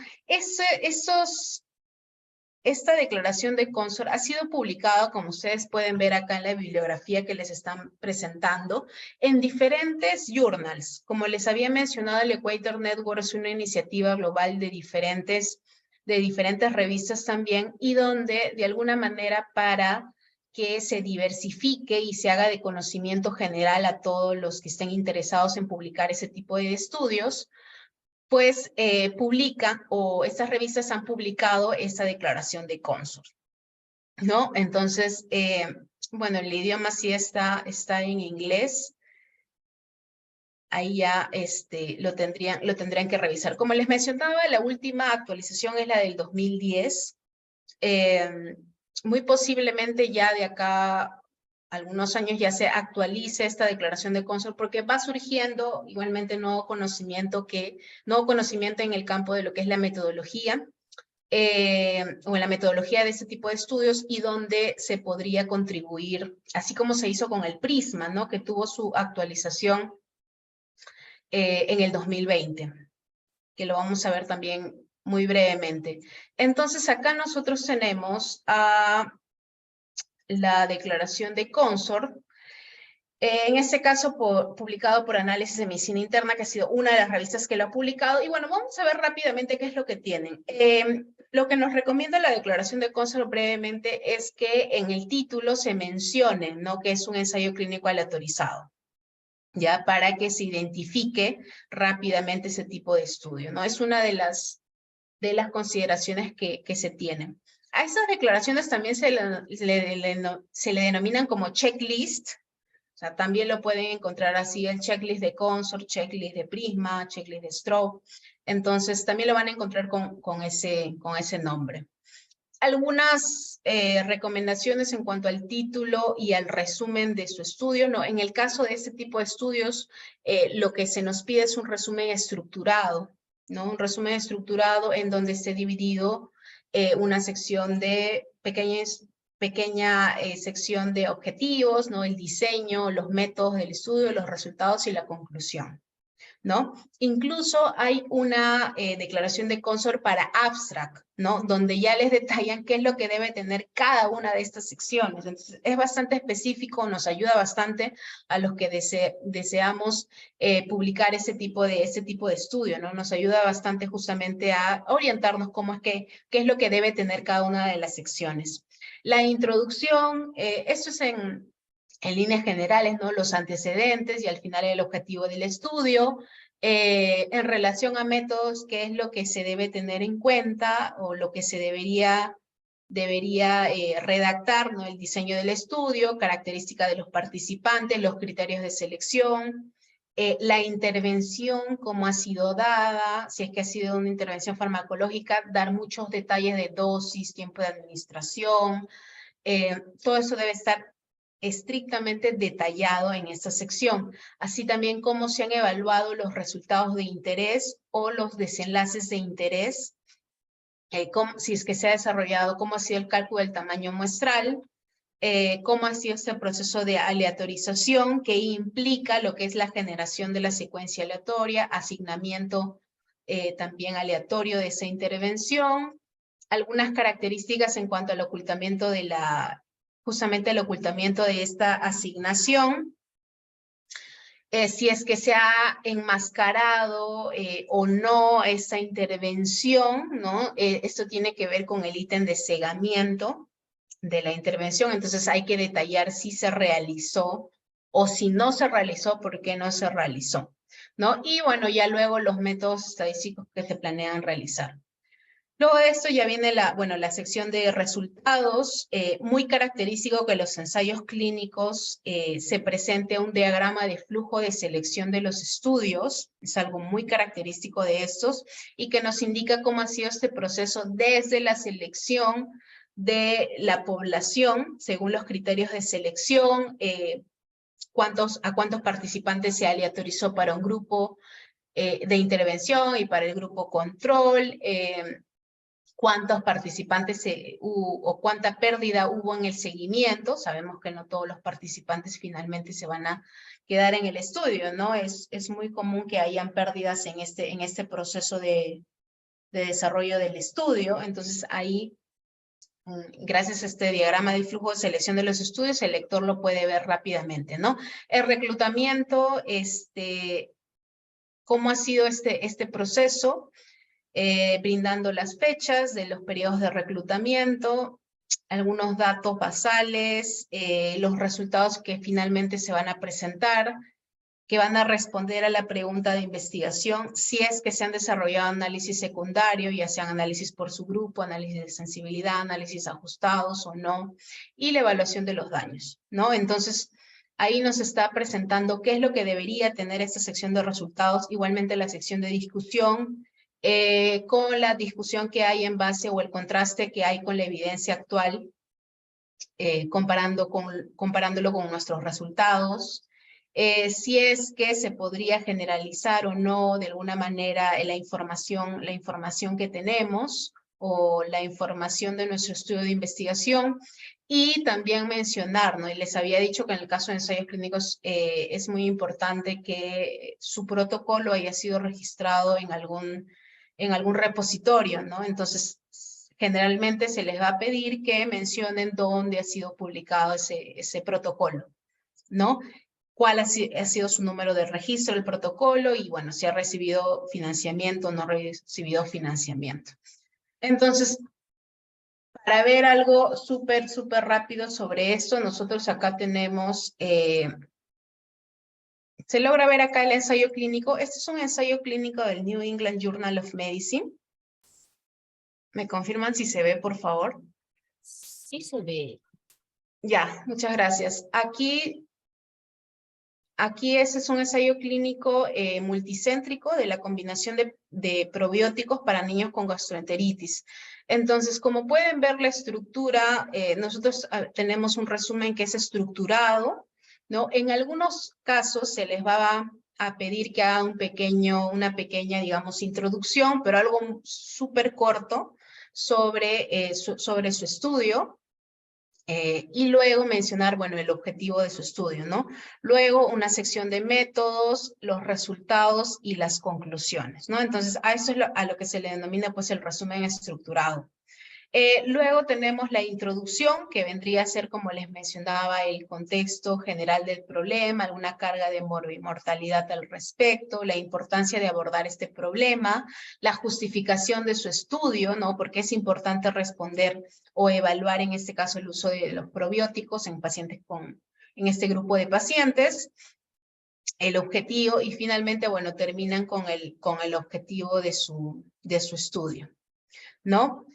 Esta declaración de Consort ha sido publicada, como ustedes pueden ver acá en la bibliografía que les están presentando, en diferentes journals. Como les había mencionado, el Equator Network es una iniciativa global de diferentes revistas también, y donde de alguna manera para que se diversifique y se haga de conocimiento general a todos los que estén interesados en publicar ese tipo de estudios, pues publican, o estas revistas han publicado esta declaración de Consort, ¿no? Entonces, bueno, el idioma sí está en inglés. Ahí ya lo tendrían que revisar. Como les mencionaba, la última actualización es la del 2010. Muy posiblemente ya de acá algunos años ya se actualice esta declaración de Consort, porque va surgiendo igualmente nuevo conocimiento en el campo de lo que es la metodología, o en la metodología de este tipo de estudios, y donde se podría contribuir, así como se hizo con el PRISMA, ¿no? Que tuvo su actualización en el 2020, que lo vamos a ver también muy brevemente. Entonces, acá nosotros tenemos la declaración de Consort, en este caso publicado por Análisis de Medicina Interna, que ha sido una de las revistas que lo ha publicado. Y bueno, vamos a ver rápidamente qué es lo que tienen. Lo que nos recomienda la declaración de Consort brevemente es que en el título se mencione, ¿no?, que es un ensayo clínico aleatorizado, ya, para que se identifique rápidamente ese tipo de estudio, ¿no? Es una de las consideraciones que se tienen. A esas declaraciones también se le denominan como checklist. O sea, también lo pueden encontrar así, el checklist de Consort, checklist de Prisma, checklist de Strobe. Entonces, también lo van a encontrar con ese nombre. Algunas recomendaciones en cuanto al título y al resumen de su estudio, ¿no? En el caso de este tipo de estudios, lo que se nos pide es un resumen estructurado, ¿no? Un resumen estructurado en donde esté dividido una sección de pequeña sección de objetivos, ¿no? El diseño, los métodos del estudio, los resultados y la conclusión, ¿no? Incluso hay una declaración de Consort para abstract, ¿no? Donde ya les detallan qué es lo que debe tener cada una de estas secciones. Entonces, es bastante específico, nos ayuda bastante a los que deseamos publicar ese tipo de estudio, ¿no? Nos ayuda bastante justamente a orientarnos qué es lo que debe tener cada una de las secciones. La introducción, esto es en líneas generales, ¿no? Los antecedentes y al final el objetivo del estudio. En relación a métodos, qué es lo que se debe tener en cuenta o lo que se debería redactar, ¿no? El diseño del estudio, características de los participantes, los criterios de selección, la intervención, cómo ha sido dada, si es que ha sido una intervención farmacológica, dar muchos detalles de dosis, tiempo de administración. Todo eso debe estar estrictamente detallado en esta sección, así también cómo se han evaluado los resultados de interés o los desenlaces de interés, si es que se ha desarrollado, cómo ha sido el cálculo del tamaño muestral, cómo ha sido este proceso de aleatorización que implica lo que es la generación de la secuencia aleatoria, asignamiento también aleatorio de esa intervención, algunas características en cuanto al ocultamiento justamente el ocultamiento de esta asignación, si es que se ha enmascarado o no esa intervención, ¿no? Esto tiene que ver con el ítem de cegamiento de la intervención, entonces hay que detallar si se realizó o si no se realizó, por qué no se realizó, ¿no? Y bueno, ya luego los métodos estadísticos que se planean realizar. Luego de esto ya viene la sección de resultados, muy característico que los ensayos clínicos se presente un diagrama de flujo de selección de los estudios, es algo muy característico de estos, y que nos indica cómo ha sido este proceso desde la selección de la población según los criterios de selección, a cuántos participantes se aleatorizó para un grupo de intervención y para el grupo control, cuántos participantes o cuánta pérdida hubo en el seguimiento. Sabemos que no todos los participantes finalmente se van a quedar en el estudio, ¿no? Es muy común que hayan pérdidas en este proceso de desarrollo del estudio. Entonces ahí, gracias a este diagrama de flujo de selección de los estudios, el lector lo puede ver rápidamente, ¿no? El reclutamiento, cómo ha sido este proceso, brindando las fechas de los periodos de reclutamiento, algunos datos basales, los resultados que finalmente se van a presentar, que van a responder a la pregunta de investigación, si es que se han desarrollado análisis secundario, ya sean análisis por subgrupo, análisis de sensibilidad, análisis ajustados o no, y la evaluación de los daños, ¿no? Entonces, ahí nos está presentando qué es lo que debería tener esta sección de resultados, igualmente la sección de discusión, con la discusión que hay en base o el contraste que hay con la evidencia actual, comparándolo con nuestros resultados, si es que se podría generalizar o no de alguna manera la información que tenemos o la información de nuestro estudio de investigación, y también mencionar, ¿no? Y les había dicho que en el caso de ensayos clínicos es muy importante que su protocolo haya sido registrado en algún repositorio, ¿no? Entonces, generalmente se les va a pedir que mencionen dónde ha sido publicado ese protocolo, ¿no? Cuál ha sido su número de registro del protocolo y, bueno, si ha recibido financiamiento o no ha recibido financiamiento. Entonces, para ver algo súper rápido sobre esto, nosotros acá tenemos, se logra ver acá el ensayo clínico. Este es un ensayo clínico del New England Journal of Medicine. ¿Me confirman si se ve, por favor? Sí se ve. Ya, muchas gracias. Aquí ese es un ensayo clínico multicéntrico de la combinación de probióticos para niños con gastroenteritis. Entonces, como pueden ver la estructura, nosotros tenemos un resumen que es estructurado, ¿no? En algunos casos se les va a pedir que hagan una pequeña, digamos, introducción, pero algo súper corto sobre su estudio. Y luego mencionar, bueno, el objetivo de su estudio, ¿no? Luego una sección de métodos, los resultados y las conclusiones, ¿no? Entonces, a eso es a lo que se le denomina, pues, el resumen estructurado. Luego tenemos la introducción, que vendría a ser, como les mencionaba, el contexto general del problema, alguna carga de mortalidad al respecto, la importancia de abordar este problema, la justificación de su estudio, ¿no? Porque es importante responder o evaluar, en este caso, el uso de los probióticos en pacientes en este grupo de pacientes, el objetivo, y finalmente, bueno, terminan con el objetivo de su estudio, ¿no?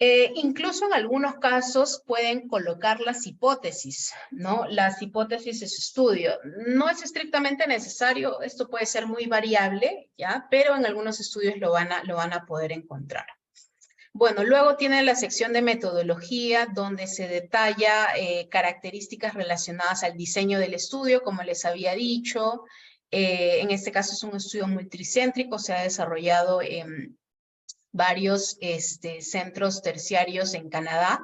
Incluso en algunos casos pueden colocar las hipótesis, ¿no? Las hipótesis de su estudio. No es estrictamente necesario, esto puede ser muy variable, ¿ya? Pero en algunos estudios lo van a poder encontrar. Bueno, luego tiene la sección de metodología, donde se detalla características relacionadas al diseño del estudio, como les había dicho. En este caso es un estudio multicéntrico, se ha desarrollado en varios centros terciarios en Canadá,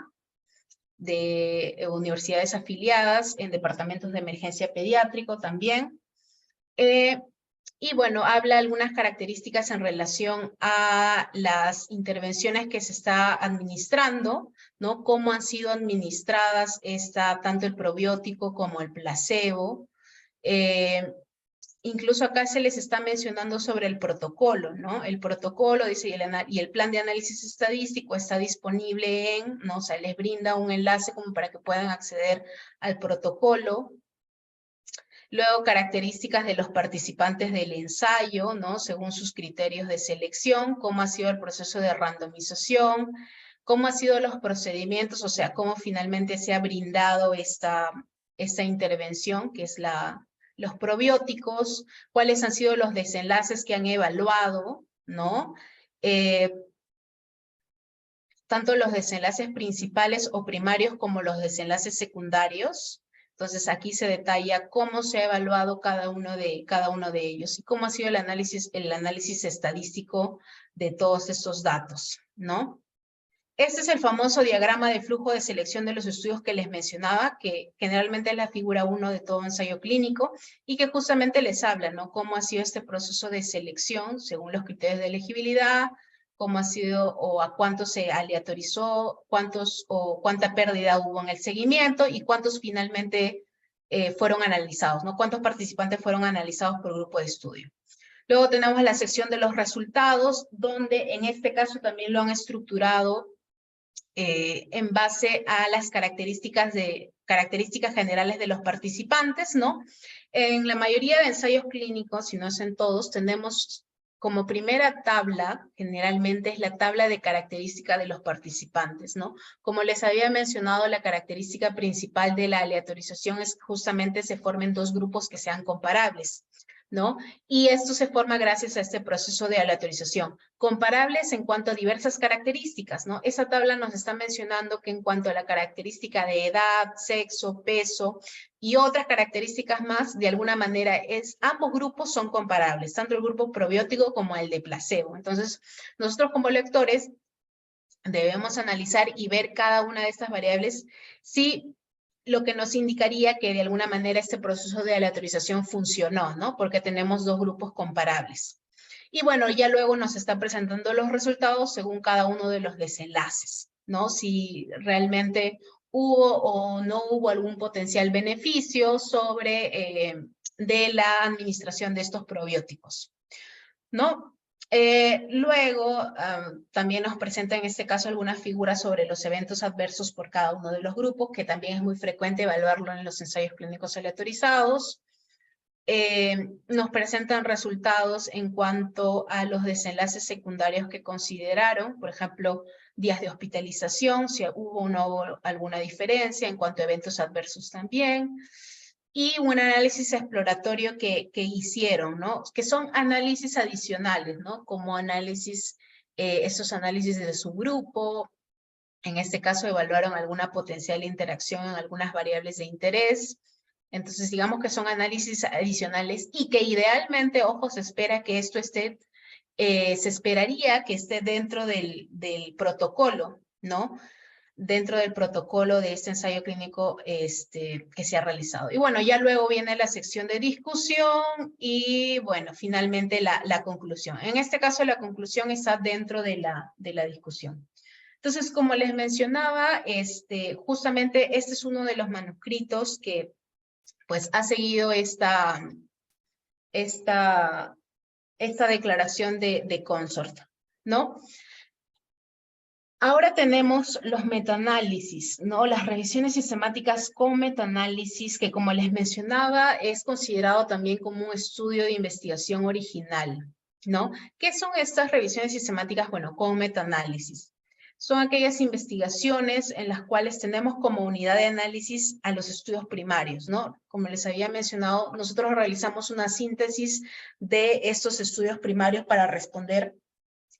de universidades afiliadas, en departamentos de emergencia pediátrico también. Y bueno, habla algunas características en relación a las intervenciones que se está administrando, ¿no? Cómo han sido administradas tanto el probiótico como el placebo. Incluso acá se les está mencionando sobre el protocolo, ¿no? El protocolo, dice, y el plan de análisis estadístico está disponible ¿no? O sea, les brinda un enlace como para que puedan acceder al protocolo. Luego, características de los participantes del ensayo, ¿no? Según sus criterios de selección, cómo ha sido el proceso de randomización, cómo han sido los procedimientos, o sea, cómo finalmente se ha brindado esta intervención, que es los probióticos, cuáles han sido los desenlaces que han evaluado, ¿no? tanto los desenlaces principales o primarios como los desenlaces secundarios. Entonces aquí se detalla cómo se ha evaluado cada uno de ellos y cómo ha sido el análisis estadístico de todos estos datos, ¿no? Este es el famoso diagrama de flujo de selección de los estudios que les mencionaba, que generalmente es la figura 1 de todo ensayo clínico y que justamente les habla, ¿no? Cómo ha sido este proceso de selección según los criterios de elegibilidad, cómo ha sido o a cuánto se aleatorizó, cuántos o cuánta pérdida hubo en el seguimiento y cuántos finalmente fueron analizados, ¿no? Cuántos participantes fueron analizados por grupo de estudio. Luego tenemos la sección de los resultados, donde en este caso también lo han estructurado en base a las características generales de los participantes, ¿no? En la mayoría de ensayos clínicos, si no es en todos, tenemos como primera tabla, generalmente es la tabla de características de los participantes, ¿no? Como les había mencionado, la característica principal de la aleatorización es justamente se formen dos grupos que sean comparables, ¿no? Y esto se forma gracias a este proceso de aleatorización. Comparables en cuanto a diversas características, ¿no? Esa tabla nos está mencionando que en cuanto a la característica de edad, sexo, peso y otras características más, de alguna manera ambos grupos son comparables, tanto el grupo probiótico como el de placebo. Entonces, nosotros como lectores debemos analizar y ver cada una de estas variables si lo que nos indicaría que de alguna manera este proceso de aleatorización funcionó, ¿no? Porque tenemos dos grupos comparables. Y bueno, ya luego nos está presentando los resultados según cada uno de los desenlaces, ¿no? Si realmente hubo o no hubo algún potencial beneficio de la administración de estos probióticos, ¿no? Luego, también nos presenta en este caso algunas figuras sobre los eventos adversos por cada uno de los grupos, que también es muy frecuente evaluarlo en los ensayos clínicos aleatorizados. Nos presentan resultados en cuanto a los desenlaces secundarios que consideraron, por ejemplo, días de hospitalización, si hubo o no hubo alguna diferencia en cuanto a eventos adversos también, y un análisis exploratorio que hicieron, ¿no? Que son análisis adicionales, ¿no? Como esos análisis de subgrupo. En este caso evaluaron alguna potencial interacción en algunas variables de interés. Entonces, digamos que son análisis adicionales y que idealmente, ojo, se espera que esto se esperaría que esté dentro del protocolo, ¿no? Dentro del protocolo de este ensayo clínico que se ha realizado. Y bueno, ya luego viene la sección de discusión y bueno, finalmente la conclusión. En este caso, la conclusión está dentro de la discusión. Entonces, como les mencionaba, justamente este es uno de los manuscritos que pues ha seguido esta declaración de Consort, ¿no? Ahora tenemos los metaanálisis, ¿no? Las revisiones sistemáticas con metaanálisis, que como les mencionaba, es considerado también como un estudio de investigación original, ¿no? ¿Qué son estas revisiones sistemáticas? Bueno, con metaanálisis. Son aquellas investigaciones en las cuales tenemos como unidad de análisis a los estudios primarios, ¿no? Como les había mencionado, nosotros realizamos una síntesis de estos estudios primarios para responder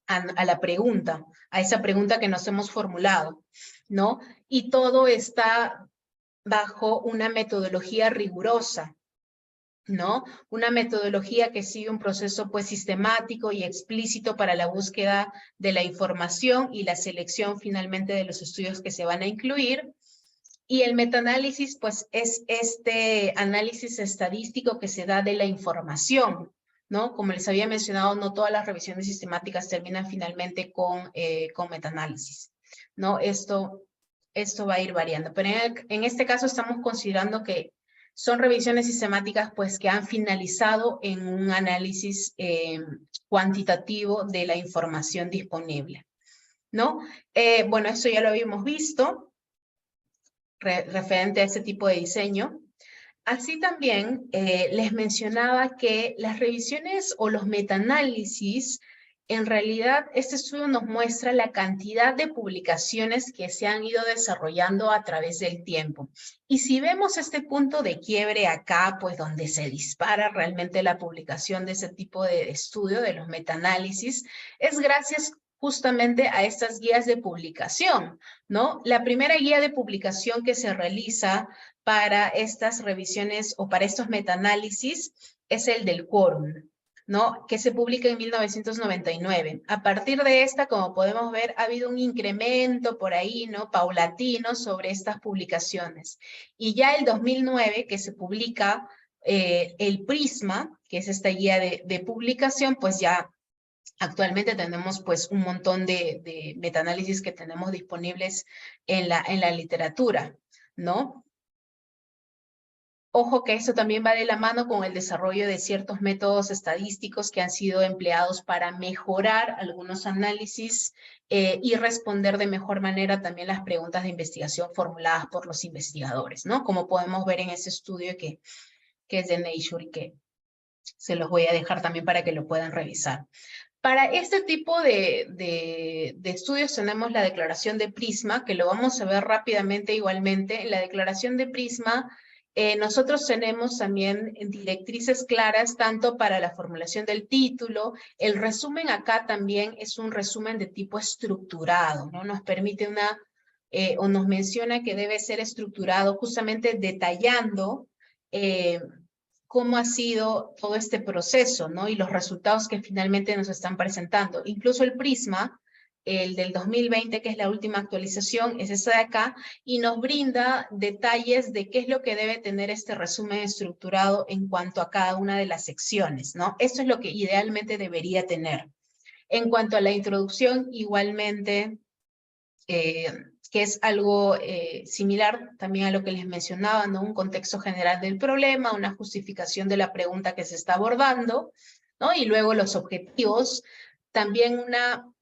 a la pregunta, a esa pregunta que nos hemos formulado, ¿no? Y todo está bajo una metodología rigurosa, ¿no? Una metodología que sigue un proceso pues sistemático y explícito para la búsqueda de la información y la selección finalmente de los estudios que se van a incluir. Y el metaanálisis pues es este análisis estadístico que se da de la información, ¿no? Como les había mencionado, no todas las revisiones sistemáticas terminan finalmente con metaanálisis, ¿no? Esto va a ir variando, pero en este caso estamos considerando que son revisiones sistemáticas pues que han finalizado en un análisis cuantitativo de la información disponible, ¿no? Bueno, esto ya lo habíamos visto referente a ese tipo de diseño. Así también les mencionaba que las revisiones o los metaanálisis, en realidad este estudio nos muestra la cantidad de publicaciones que se han ido desarrollando a través del tiempo. Y si vemos este punto de quiebre acá, pues donde se dispara realmente la publicación de ese tipo de estudio, de los metaanálisis, es gracias justamente a estas guías de publicación, ¿no? La primera guía de publicación que se realiza para estas revisiones o para estos metaanálisis es el del quórum, ¿no? Que se publica en 1999. A partir de esta, como podemos ver, ha habido un incremento por ahí, ¿no? Paulatino sobre estas publicaciones. Y ya el 2009, que se publica el Prisma, que es esta guía de publicación, pues ya actualmente tenemos pues un montón de metaanálisis que tenemos disponibles en la literatura, ¿no? Ojo que esto también va de la mano con el desarrollo de ciertos métodos estadísticos que han sido empleados para mejorar algunos análisis y responder de mejor manera también las preguntas de investigación formuladas por los investigadores, ¿no? Como podemos ver en ese estudio que es de Nature y que se los voy a dejar también para que lo puedan revisar. Para este tipo de estudios tenemos la declaración de Prisma, que lo vamos a ver rápidamente igualmente. En la declaración de Prisma, nosotros tenemos también directrices claras, tanto para la formulación del título. El resumen acá también es un resumen de tipo estructurado, ¿no? Nos permite o nos menciona que debe ser estructurado justamente detallando cómo ha sido todo este proceso, ¿no? Y los resultados que finalmente nos están presentando. Incluso el Prisma, el del 2020, que es la última actualización, es esa de acá, y nos brinda detalles de qué es lo que debe tener este resumen estructurado en cuanto a cada una de las secciones, ¿no? Esto es lo que idealmente debería tener. En cuanto a la introducción, igualmente, que es algo similar también a lo que les mencionaba, ¿no? Un contexto general del problema, una justificación de la pregunta que se está abordando, ¿no? Y luego los objetivos. También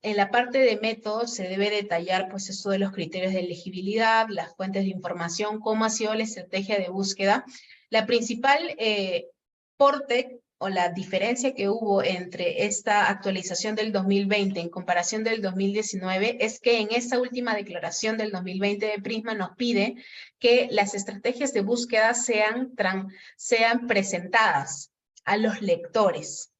en la parte de métodos se debe detallar pues esto de los criterios de elegibilidad, las fuentes de información, cómo ha sido la estrategia de búsqueda. La principal porte o la diferencia que hubo entre esta actualización del 2020 en comparación del 2019 es que en esta última declaración del 2020 de Prisma nos pide que las estrategias de búsqueda sean presentadas a los lectores,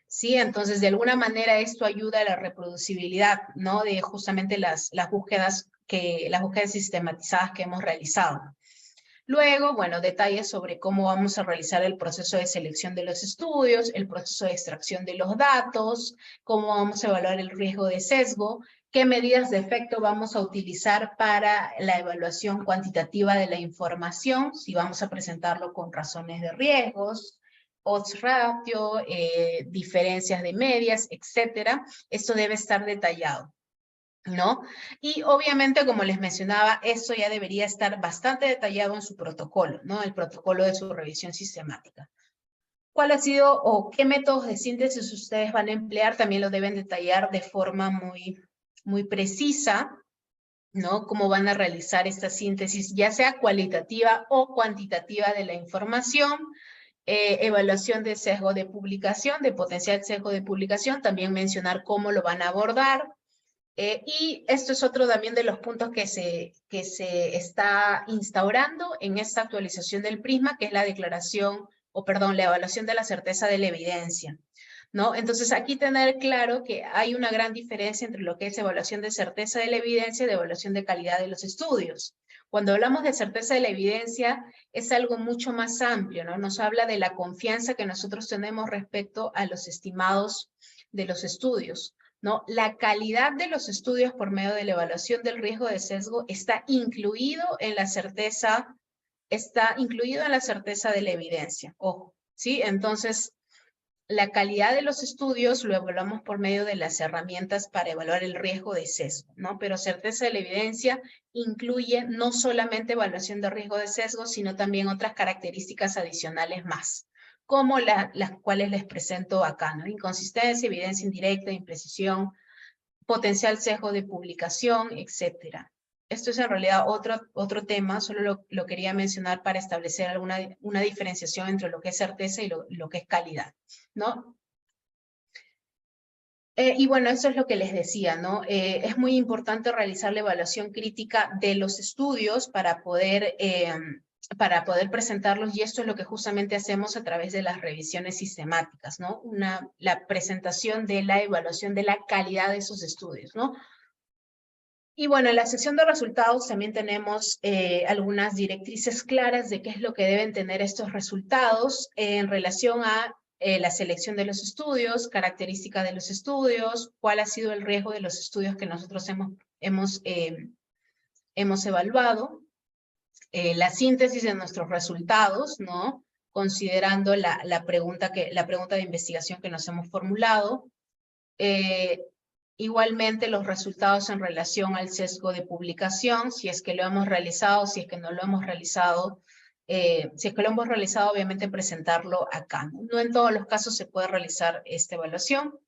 ¿sí? Entonces, de alguna manera esto ayuda a la reproducibilidad, ¿no? De justamente las búsquedas sistematizadas que hemos realizado. Luego, bueno, detalles sobre cómo vamos a realizar el proceso de selección de los estudios, el proceso de extracción de los datos, cómo vamos a evaluar el riesgo de sesgo, qué medidas de efecto vamos a utilizar para la evaluación cuantitativa de la información, si vamos a presentarlo con razones de riesgos, odds ratio, diferencias de medias, etcétera. Esto debe estar detallado, ¿no? Y obviamente, como les mencionaba, eso ya debería estar bastante detallado en su protocolo, ¿no? El protocolo de su revisión sistemática. ¿Cuál ha sido o qué métodos de síntesis ustedes van a emplear? También lo deben detallar de forma muy precisa, ¿no? Cómo van a realizar esta síntesis, ya sea cualitativa o cuantitativa de la información. Evaluación de sesgo de publicación, de potencial sesgo de publicación, también mencionar cómo lo van a abordar. Y esto es otro también de los puntos que se está instaurando en esta actualización del Prisma, que es la declaración, la evaluación de la certeza de la evidencia, ¿no? Entonces aquí tener claro que hay una gran diferencia entre lo que es evaluación de certeza de la evidencia y de evaluación de calidad de los estudios. Cuando hablamos de certeza de la evidencia, es algo mucho más amplio, ¿no? Nos habla de la confianza que nosotros tenemos respecto a los estimados de los estudios, ¿no? La calidad de los estudios por medio de la evaluación del riesgo de sesgo está incluido en la certeza de la evidencia, ojo, ¿sí? Entonces, la calidad de los estudios lo evaluamos por medio de las herramientas para evaluar el riesgo de sesgo, ¿no? Pero certeza de la evidencia incluye no solamente evaluación de riesgo de sesgo, sino también otras características adicionales más, como las cuales les presento acá, ¿no? Inconsistencia, evidencia indirecta, imprecisión, potencial sesgo de publicación, etcétera. Esto es en realidad otro tema, solo lo quería mencionar para establecer una diferenciación entre lo que es certeza y lo que es calidad, ¿no? Y bueno, eso es lo que les decía, ¿no? Es muy importante realizar la evaluación crítica de los estudios para poder para poder presentarlos, y esto es lo que justamente hacemos a través de las revisiones sistemáticas, ¿no? La presentación de la evaluación de la calidad de esos estudios, ¿no? Y bueno, en la sección de resultados también tenemos algunas directrices claras de qué es lo que deben tener estos resultados en relación a la selección de los estudios, características de los estudios, cuál ha sido el riesgo de los estudios que nosotros hemos evaluado, la síntesis de nuestros resultados, ¿no? Considerando la pregunta de investigación que nos hemos formulado. Igualmente los resultados en relación al sesgo de publicación, si es que lo hemos realizado, si es que no lo hemos realizado. Si es que lo hemos realizado, obviamente presentarlo acá, ¿no? No en todos los casos se puede realizar esta evaluación.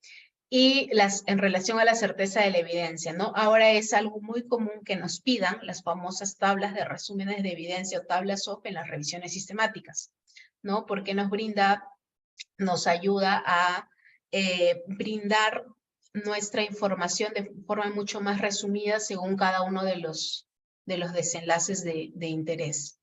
Y en relación a la certeza de la evidencia, ¿no? Ahora es algo muy común que nos pidan las famosas tablas de resúmenes de evidencia o tablas SOP en las revisiones sistemáticas, ¿no? Porque nos ayuda a brindar nuestra información de forma mucho más resumida según cada uno de los desenlaces de interés.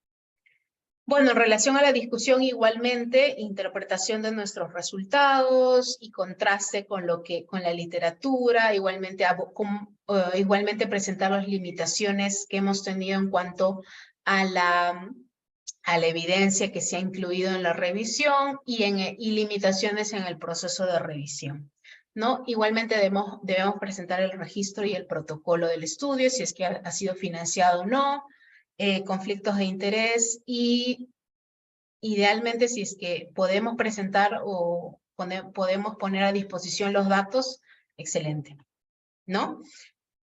Bueno, en relación a la discusión, igualmente, interpretación de nuestros resultados y contraste con la literatura, igualmente presentar las limitaciones que hemos tenido en cuanto a la evidencia que se ha incluido en la revisión y limitaciones en el proceso de revisión, ¿no? Igualmente debemos presentar el registro y el protocolo del estudio, si es que ha sido financiado o no, conflictos de interés y idealmente si es que podemos presentar o podemos poner a disposición los datos, excelente, ¿no?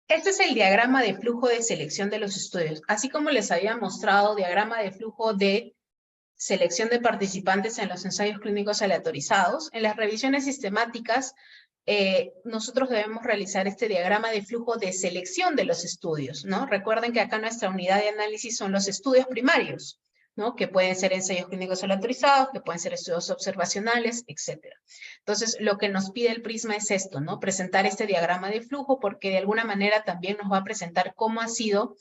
Este es el diagrama de flujo de selección de los estudios. Así como les había mostrado, diagrama de flujo de selección de participantes en los ensayos clínicos aleatorizados, en las revisiones sistemáticas, nosotros debemos realizar este diagrama de flujo de selección de los estudios, ¿no? Recuerden que acá nuestra unidad de análisis son los estudios primarios, ¿no? Que pueden ser ensayos clínicos aleatorizados, que pueden ser estudios observacionales, etc. Entonces, lo que nos pide el Prisma es esto, ¿no? Presentar este diagrama de flujo, porque de alguna manera también nos va a presentar cómo ha sido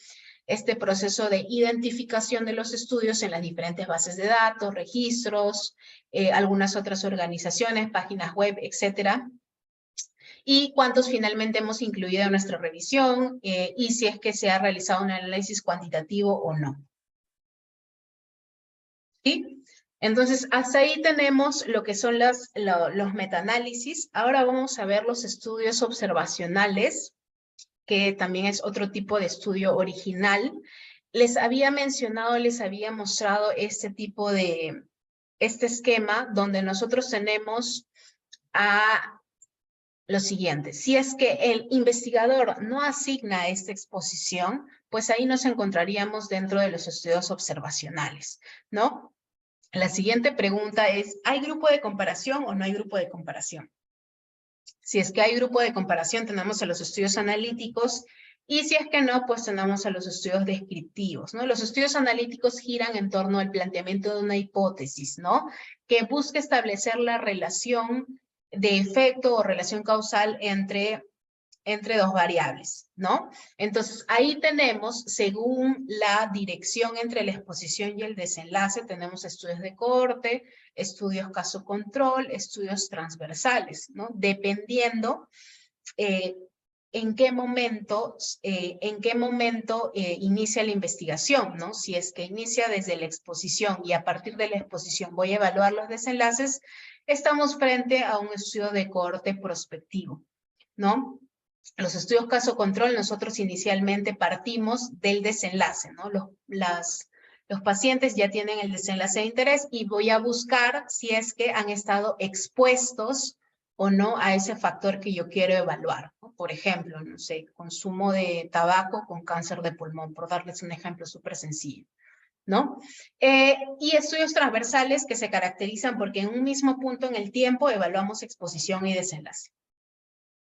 este proceso de identificación de los estudios en las diferentes bases de datos, registros, algunas otras organizaciones, páginas web, etcétera, y cuántos finalmente hemos incluido en nuestra revisión, y si es que se ha realizado un análisis cuantitativo o no. ¿Sí? Entonces, hasta ahí tenemos lo que son los metaanálisis. Ahora vamos a ver los estudios observacionales, que también es otro tipo de estudio original. Les había mencionado, les había mostrado este esquema donde nosotros tenemos a lo siguiente. Si es que el investigador no asigna esta exposición, pues ahí nos encontraríamos dentro de los estudios observacionales, ¿no? La siguiente pregunta es, ¿hay grupo de comparación o no hay grupo de comparación? Si es que hay grupo de comparación, tenemos a los estudios analíticos, y si es que no, pues tenemos a los estudios descriptivos, ¿no? Los estudios analíticos giran en torno al planteamiento de una hipótesis, ¿no? Que busca establecer la relación de efecto o relación causal entre dos variables, ¿no? Entonces, ahí tenemos, según la dirección entre la exposición y el desenlace, tenemos estudios de cohorte, estudios caso control, estudios transversales, ¿no? Dependiendo en qué momento inicia la investigación, ¿no? Si es que inicia desde la exposición y a partir de la exposición voy a evaluar los desenlaces, estamos frente a un estudio de cohorte prospectivo, ¿no? Los estudios caso control, nosotros inicialmente partimos del desenlace, ¿no? Los pacientes ya tienen el desenlace de interés y voy a buscar si es que han estado expuestos o no a ese factor que yo quiero evaluar, ¿no? Por ejemplo, no sé, consumo de tabaco con cáncer de pulmón, por darles un ejemplo súper sencillo, ¿no? Y estudios transversales que se caracterizan porque en un mismo punto en el tiempo evaluamos exposición y desenlace,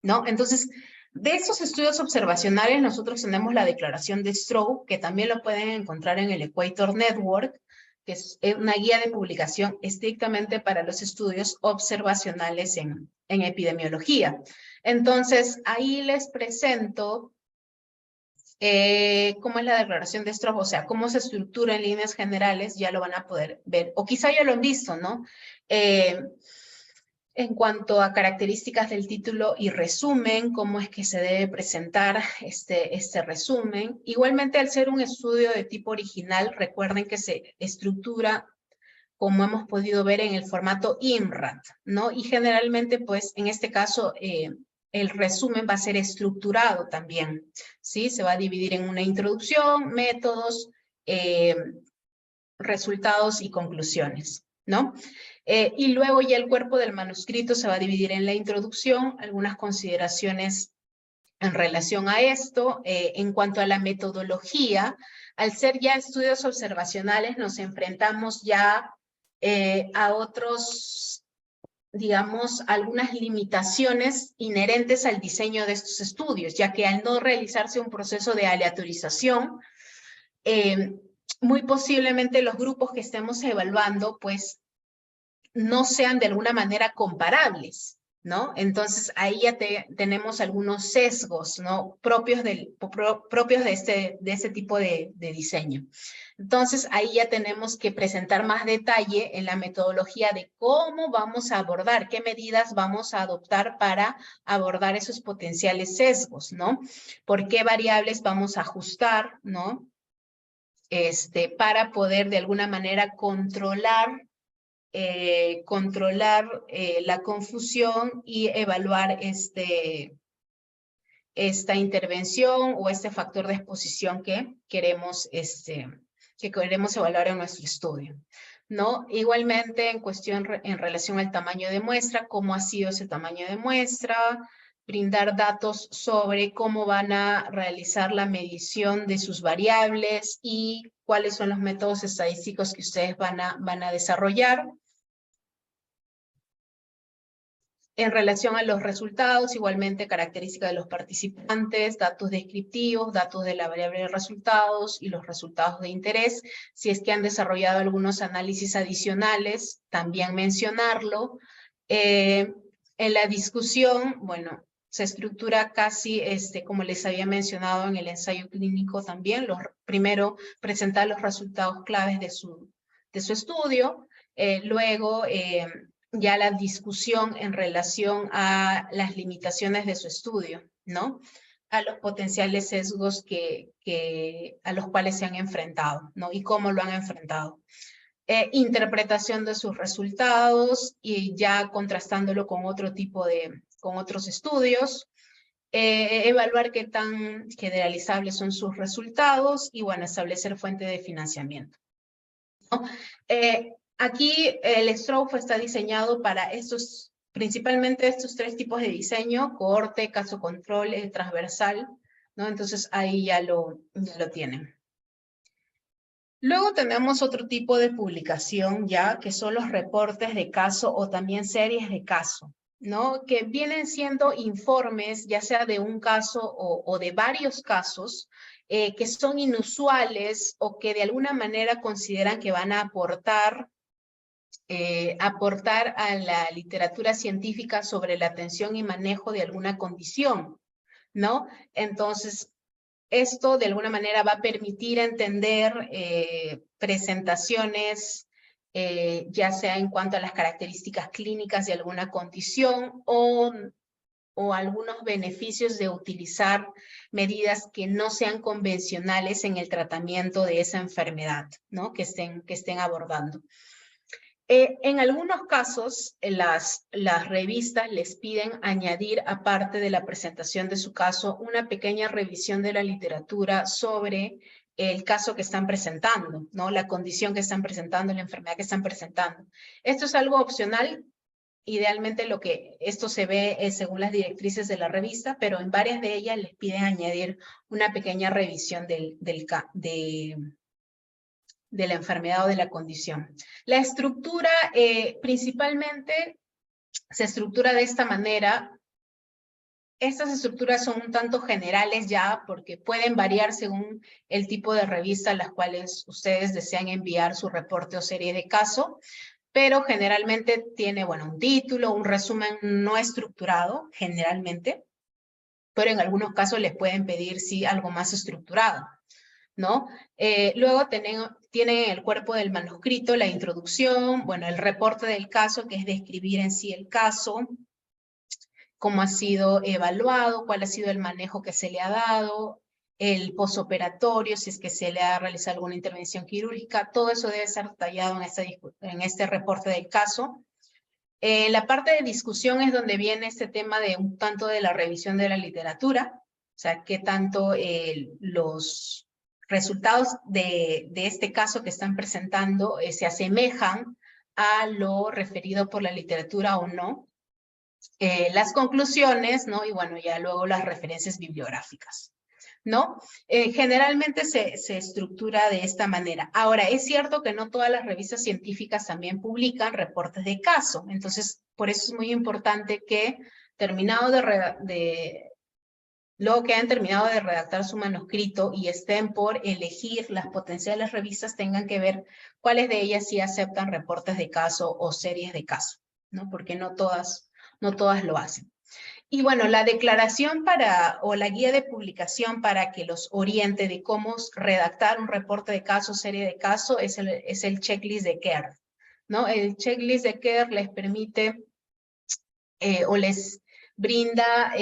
¿no? Entonces, de esos estudios observacionales, nosotros tenemos la declaración de Stroh, que también lo pueden encontrar en el Equator Network, que es una guía de publicación estrictamente para los estudios observacionales en epidemiología. Entonces, ahí les presento cómo es la declaración de Stroop, o sea, cómo se estructura en líneas generales, ya lo van a poder ver, o quizá ya lo han visto, ¿no? En cuanto a características del título y resumen, cómo es que se debe presentar este resumen. Igualmente, al ser un estudio de tipo original, recuerden que se estructura, como hemos podido ver, en el formato IMRAT, ¿no? Y generalmente, pues, en este caso, el resumen va a ser estructurado también, ¿sí? Se va a dividir en una introducción, métodos, resultados y conclusiones, ¿no? Y luego ya el cuerpo del manuscrito se va a dividir en la introducción, algunas consideraciones en relación a esto. En cuanto a la metodología, al ser ya estudios observacionales, nos enfrentamos ya a otros, digamos, algunas limitaciones inherentes al diseño de estos estudios, ya que al no realizarse un proceso de aleatorización, muy posiblemente los grupos que estemos evaluando, pues, no sean de alguna manera comparables, ¿no? Entonces, ahí ya tenemos algunos sesgos, ¿no? Propios de este tipo de diseño. Entonces, ahí ya tenemos que presentar más detalle en la metodología de cómo vamos a abordar, qué medidas vamos a adoptar para abordar esos potenciales sesgos, ¿no? ¿Por qué variables vamos a ajustar, ¿no? Para poder de alguna manera controlar la confusión y evaluar esta intervención o este factor de exposición que queremos evaluar en nuestro estudio, ¿no? Igualmente, en relación al tamaño de muestra, cómo ha sido ese tamaño de muestra, brindar datos sobre cómo van a realizar la medición de sus variables y cuáles son los métodos estadísticos que ustedes van a desarrollar. En relación a los resultados, igualmente características de los participantes, datos descriptivos, datos de la variable de resultados y los resultados de interés. Si es que han desarrollado algunos análisis adicionales, también mencionarlo. En la discusión, bueno, se estructura casi, como les había mencionado en el ensayo clínico también, primero presentar los resultados claves de su estudio, luego ya la discusión en relación a las limitaciones de su estudio, ¿no? A los potenciales sesgos a los cuales se han enfrentado, ¿no? Y cómo lo han enfrentado. Interpretación de sus resultados y ya contrastándolo con con otros estudios. Evaluar qué tan generalizables son sus resultados y, bueno, establecer fuente de financiamiento, ¿no? Aquí el Stroop está diseñado para principalmente estos tres tipos de diseño: cohorte, caso control, transversal, ¿no? Entonces ahí ya lo tienen. Luego tenemos otro tipo de publicación ya, que son los reportes de caso o también series de caso, ¿no? Que vienen siendo informes, ya sea de un caso o de varios casos, que son inusuales o que de alguna manera consideran que van a aportar a la literatura científica sobre la atención y manejo de alguna condición, ¿no? Entonces, esto de alguna manera va a permitir entender presentaciones, ya sea en cuanto a las características clínicas de alguna condición o algunos beneficios de utilizar medidas que no sean convencionales en el tratamiento de esa enfermedad, ¿no? Que estén abordando. En algunos casos, las revistas les piden añadir, aparte de la presentación de su caso, una pequeña revisión de la literatura sobre el caso que están presentando, ¿no? La condición que están presentando, la enfermedad que están presentando. Esto es algo opcional. Idealmente esto se ve según las directrices de la revista, pero en varias de ellas les piden añadir una pequeña revisión de la enfermedad o de la condición. La estructura principalmente se estructura de esta manera. Estas estructuras son un tanto generales ya, porque pueden variar según el tipo de revista a las cuales ustedes desean enviar su reporte o serie de caso, pero generalmente tiene, bueno, un título, un resumen no estructurado, generalmente. pero en algunos casos les pueden pedir, sí, algo más estructurado, ¿no? Luego tienen el cuerpo del manuscrito, la introducción, bueno, el reporte del caso, que es describir en sí el caso, cómo ha sido evaluado, cuál ha sido el manejo que se le ha dado, el posoperatorio, si es que se le ha realizado alguna intervención quirúrgica, todo eso debe ser detallado en este reporte del caso. La parte de discusión es donde viene este tema de un tanto de la revisión de la literatura, o sea, qué tanto los resultados de este caso que están presentando se asemejan a lo referido por la literatura o no. Las conclusiones, ¿no? Y bueno, ya luego las referencias bibliográficas, ¿no? Generalmente se estructura de esta manera. Ahora, es cierto que no todas las revistas científicas también publican reportes de caso, entonces por eso es muy importante que luego que hayan terminado de redactar su manuscrito y estén por elegir las potenciales revistas, tengan que ver cuáles de ellas sí aceptan reportes de caso o series de caso, ¿no? Porque no todas lo hacen. Y bueno, la declaración o la guía de publicación para que los oriente de cómo redactar un reporte de caso, serie de caso, es el checklist de Kerr, ¿no? El checklist de Kerr les permite o les brinda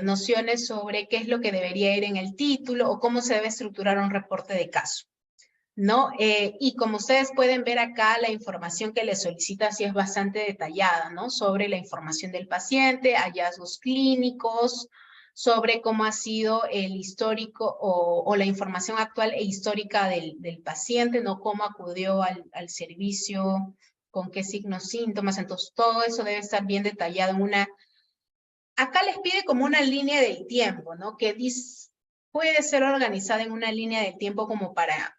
nociones sobre qué es lo que debería ir en el título o cómo se debe estructurar un reporte de caso, ¿no? Y como ustedes pueden ver acá, la información que les solicita sí es bastante detallada, ¿no? Sobre la información del paciente, hallazgos clínicos, sobre cómo ha sido el histórico o la información actual e histórica del paciente, ¿no? Cómo acudió al servicio, con qué signos, síntomas, entonces todo eso debe estar bien detallado en una... Acá les pide como una línea del tiempo, ¿no? Que puede ser organizada en una línea del tiempo como para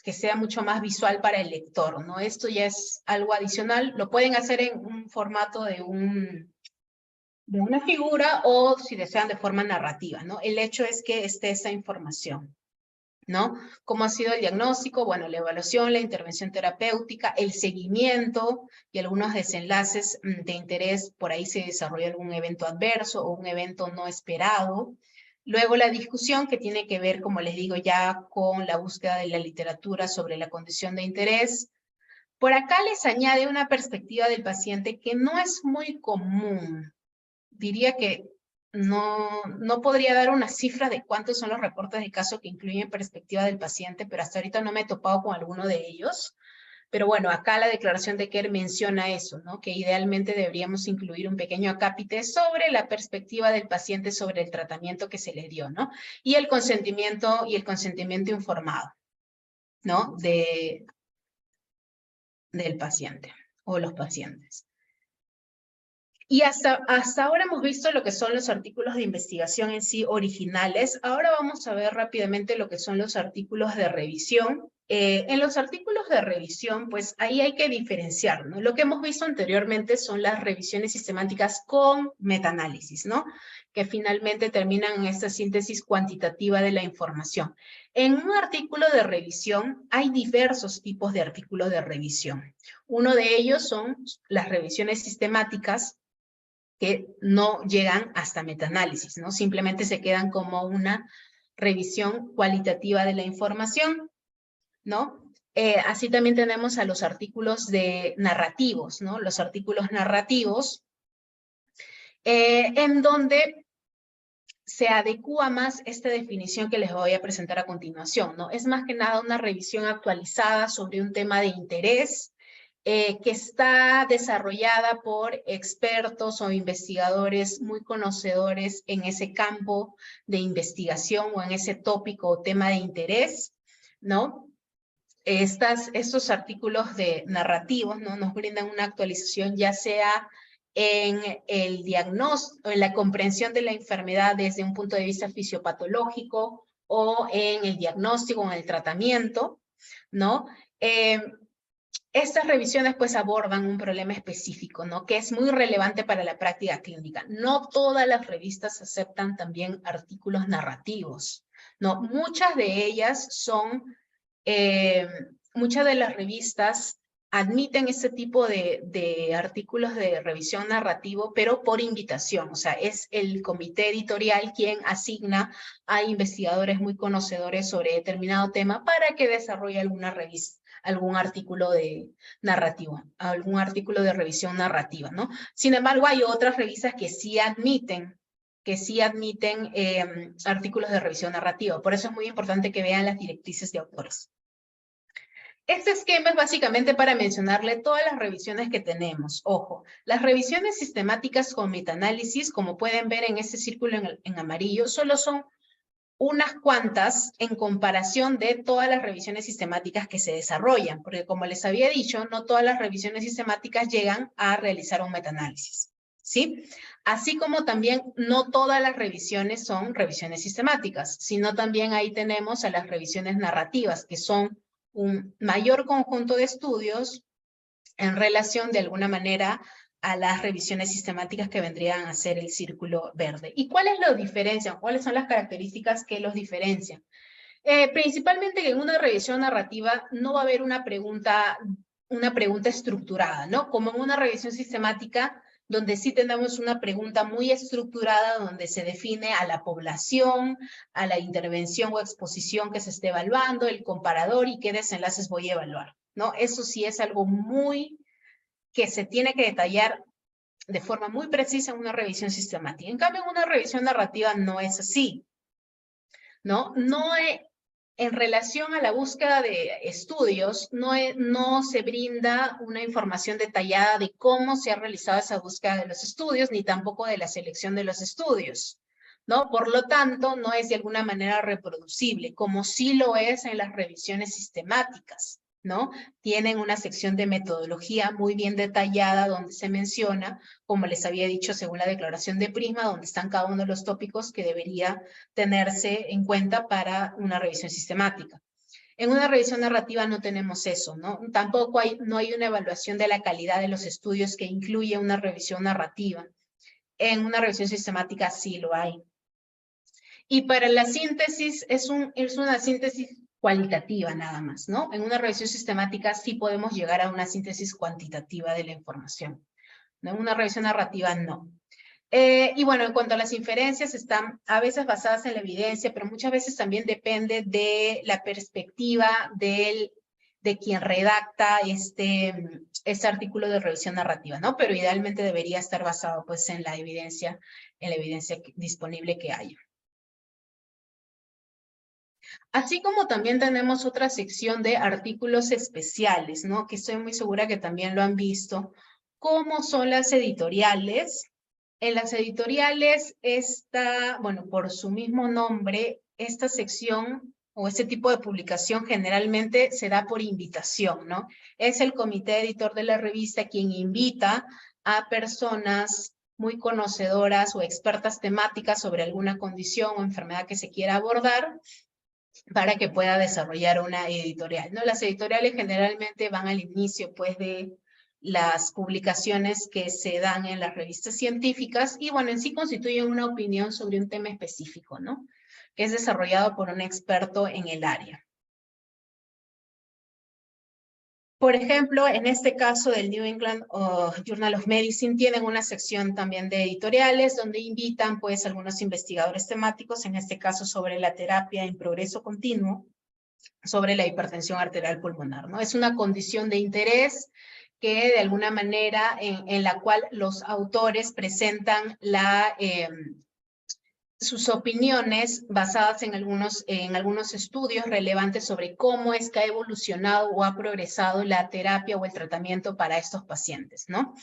que sea mucho más visual para el lector, ¿no? Esto ya es algo adicional, lo pueden hacer en un formato de una figura o si desean de forma narrativa, ¿no? El hecho es que esté esa información, ¿no? ¿Cómo ha sido el diagnóstico? Bueno, la evaluación, la intervención terapéutica, el seguimiento y algunos desenlaces de interés, por ahí se desarrolla algún evento adverso o un evento no esperado. Luego la discusión que tiene que ver, como les digo, ya con la búsqueda de la literatura sobre la condición de interés. Por acá les añade una perspectiva del paciente que no es muy común. Diría que no podría dar una cifra de cuántos son los reportes de caso que incluyen perspectiva del paciente, pero hasta ahorita no me he topado con alguno de ellos. Pero bueno, acá la declaración de Kerr menciona eso, ¿no? Que idealmente deberíamos incluir un pequeño acápite sobre la perspectiva del paciente sobre el tratamiento que se le dio, ¿no? Y el consentimiento informado, ¿no? Del paciente o los pacientes. Y hasta ahora hemos visto lo que son los artículos de investigación en sí originales. Ahora vamos a ver rápidamente lo que son los artículos de revisión. En los artículos de revisión, pues ahí hay que diferenciar, ¿no? Lo que hemos visto anteriormente son las revisiones sistemáticas con metaanálisis, ¿no? Que finalmente terminan en esta síntesis cuantitativa de la información. En un artículo de revisión hay diversos tipos de artículos de revisión. Uno de ellos son las revisiones sistemáticas, que no llegan hasta metaanálisis, ¿no? Simplemente se quedan como una revisión cualitativa de la información, ¿no? Así también tenemos a los artículos narrativos, ¿no? Los artículos narrativos, en donde se adecúa más esta definición que les voy a presentar a continuación, ¿no? Es más que nada una revisión actualizada sobre un tema de interés, que está desarrollada por expertos o investigadores muy conocedores en ese campo de investigación o en ese tópico o tema de interés, ¿no? Estos artículos narrativos, ¿no? Nos brindan una actualización ya sea en el diagnóstico, en la comprensión de la enfermedad desde un punto de vista fisiopatológico o en el diagnóstico, en el tratamiento, ¿no? Estas revisiones pues abordan un problema específico, ¿no? Que es muy relevante para la práctica clínica. No todas las revistas aceptan también artículos narrativos, ¿no? Muchas de ellas son, muchas de las revistas admiten este tipo de artículos de revisión narrativo, pero por invitación. O sea, es el comité editorial quien asigna a investigadores muy conocedores sobre determinado tema para que desarrolle algún artículo de narrativo, algún artículo de revisión narrativa, ¿no? Sin embargo, hay otras revistas que sí admiten artículos de revisión narrativa. Por eso es muy importante que vean las directrices de autores. Este esquema es básicamente para mencionarle todas las revisiones que tenemos. Ojo, las revisiones sistemáticas con metaanálisis, como pueden ver en este círculo en amarillo, solo son unas cuantas en comparación de todas las revisiones sistemáticas que se desarrollan, porque como les había dicho, no todas las revisiones sistemáticas llegan a realizar un metaanálisis, ¿sí? Así como también no todas las revisiones son revisiones sistemáticas, sino también ahí tenemos a las revisiones narrativas, que son un mayor conjunto de estudios en relación de alguna manera a las revisiones sistemáticas que vendrían a ser el círculo verde. ¿Y cuáles los diferencian? ¿Cuáles son las características que los diferencian? Principalmente que en una revisión narrativa no va a haber una pregunta estructurada, ¿no? Como en una revisión sistemática, donde sí tenemos una pregunta muy estructurada, donde se define a la población, a la intervención o exposición que se esté evaluando, el comparador y qué desenlaces voy a evaluar, ¿no? Eso sí es algo muy que se tiene que detallar de forma muy precisa en una revisión sistemática. En cambio, en una revisión narrativa no es así, ¿no? En relación a la búsqueda de estudios, no se brinda una información detallada de cómo se ha realizado esa búsqueda de los estudios, ni tampoco de la selección de los estudios, ¿no? Por lo tanto, no es de alguna manera reproducible, como sí lo es en las revisiones sistemáticas, ¿no? Tienen una sección de metodología muy bien detallada donde se menciona, como les había dicho, según la declaración de Prisma, donde están cada uno de los tópicos que debería tenerse en cuenta para una revisión sistemática. En una revisión narrativa no tenemos eso, ¿no? Tampoco no hay una evaluación de la calidad de los estudios que incluye una revisión narrativa. En una revisión sistemática sí lo hay. Y para la síntesis es una síntesis cualitativa nada más, ¿no? En una revisión sistemática sí podemos llegar a una síntesis cuantitativa de la información, ¿no? En una revisión narrativa no. Y bueno, en cuanto a las inferencias, están a veces basadas en la evidencia, pero muchas veces también depende de la perspectiva de quien redacta este artículo de revisión narrativa, ¿no? Pero idealmente debería estar basado pues en la evidencia disponible que haya. Así como también tenemos otra sección de artículos especiales, ¿no? Que estoy muy segura que también lo han visto, como son las editoriales. En las editoriales bueno, por su mismo nombre, esta sección o este tipo de publicación generalmente se da por invitación, ¿no? Es el comité editor de la revista quien invita a personas muy conocedoras o expertas temáticas sobre alguna condición o enfermedad que se quiera abordar para que pueda desarrollar una editorial, ¿no? Las editoriales generalmente van al inicio, pues, de las publicaciones que se dan en las revistas científicas y, bueno, en sí constituyen una opinión sobre un tema específico, ¿no? Que es desarrollado por un experto en el área. Por ejemplo, en este caso del New England Journal of Medicine, tienen una sección también de editoriales donde invitan pues algunos investigadores temáticos, en este caso sobre la terapia en progreso continuo, sobre la hipertensión arterial pulmonar, ¿no? Es una condición de interés que de alguna manera en la cual los autores presentan sus opiniones basadas en algunos estudios relevantes sobre cómo es que ha evolucionado o ha progresado la terapia o el tratamiento para estos pacientes, ¿no?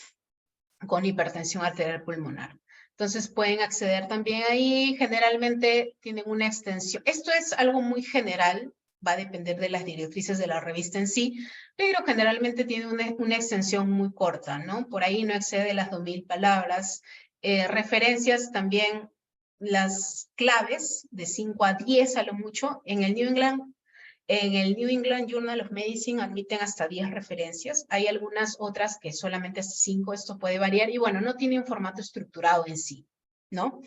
Con hipertensión arterial pulmonar. Entonces pueden acceder también ahí, generalmente tienen una extensión. Esto es algo muy general, va a depender de las directrices de la revista en sí, pero generalmente tiene una extensión muy corta, ¿no? Por ahí no excede las 2000 palabras. Referencias también, las claves de 5 a 10 a lo mucho. En el New England Journal of Medicine admiten hasta 10 referencias. Hay algunas otras que solamente hasta 5, esto puede variar. Y bueno, no tiene un formato estructurado en sí, ¿no?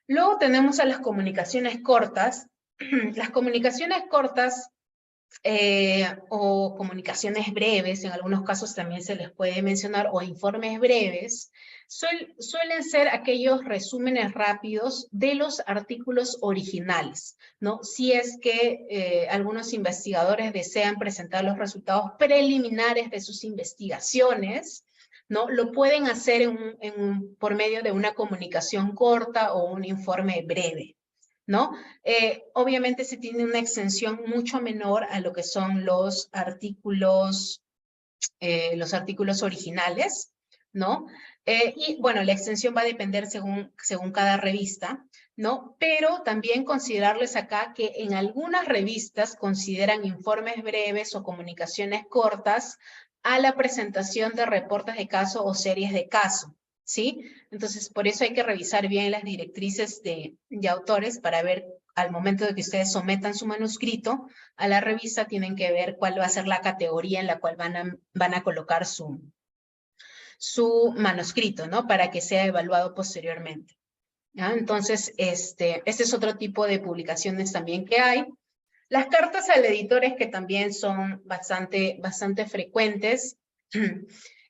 Luego tenemos a las comunicaciones cortas. Las comunicaciones cortas o comunicaciones breves, en algunos casos también se les puede mencionar, o informes breves, suelen ser aquellos resúmenes rápidos de los artículos originales, ¿no? Si es que algunos investigadores desean presentar los resultados preliminares de sus investigaciones, ¿no? Lo pueden hacer por medio de una comunicación corta o un informe breve, ¿no? Obviamente se tiene una extensión mucho menor a lo que son los artículos originales, ¿no? Y bueno, la extensión va a depender según cada revista, ¿no? Pero también considerarles acá que en algunas revistas consideran informes breves o comunicaciones cortas a la presentación de reportes de caso o series de caso, ¿sí? Entonces, por eso hay que revisar bien las directrices de autores para ver al momento de que ustedes sometan su manuscrito a la revista, tienen que ver cuál va a ser la categoría en la cual van a colocar su manuscrito, ¿no? Para que sea evaluado posteriormente, ¿ya? Entonces, este es otro tipo de publicaciones también que hay. Las cartas al editor es que también son bastante frecuentes.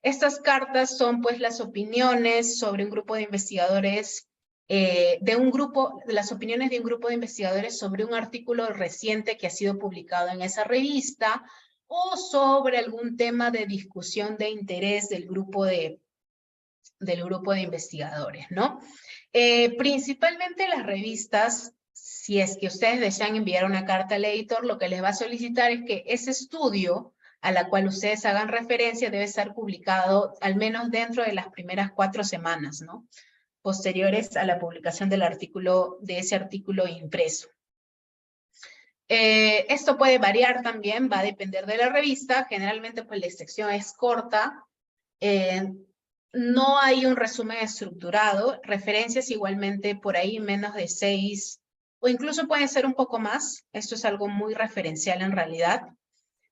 Estas cartas son pues las opiniones sobre un grupo de investigadores, las opiniones de un grupo de investigadores sobre un artículo reciente que ha sido publicado en esa revista o sobre algún tema de discusión de interés del grupo de investigadores, ¿no? Principalmente las revistas, si es que ustedes desean enviar una carta al editor, lo que les va a solicitar es que ese estudio a la cual ustedes hagan referencia debe estar publicado al menos dentro de las primeras 4 semanas, ¿no? Posteriores a la publicación del artículo, de ese artículo impreso. Esto puede variar también, va a depender de la revista. Generalmente, pues la sección es corta. No hay un resumen estructurado, referencias igualmente por ahí menos de 6, o incluso pueden ser un poco más. Esto es algo muy referencial en realidad.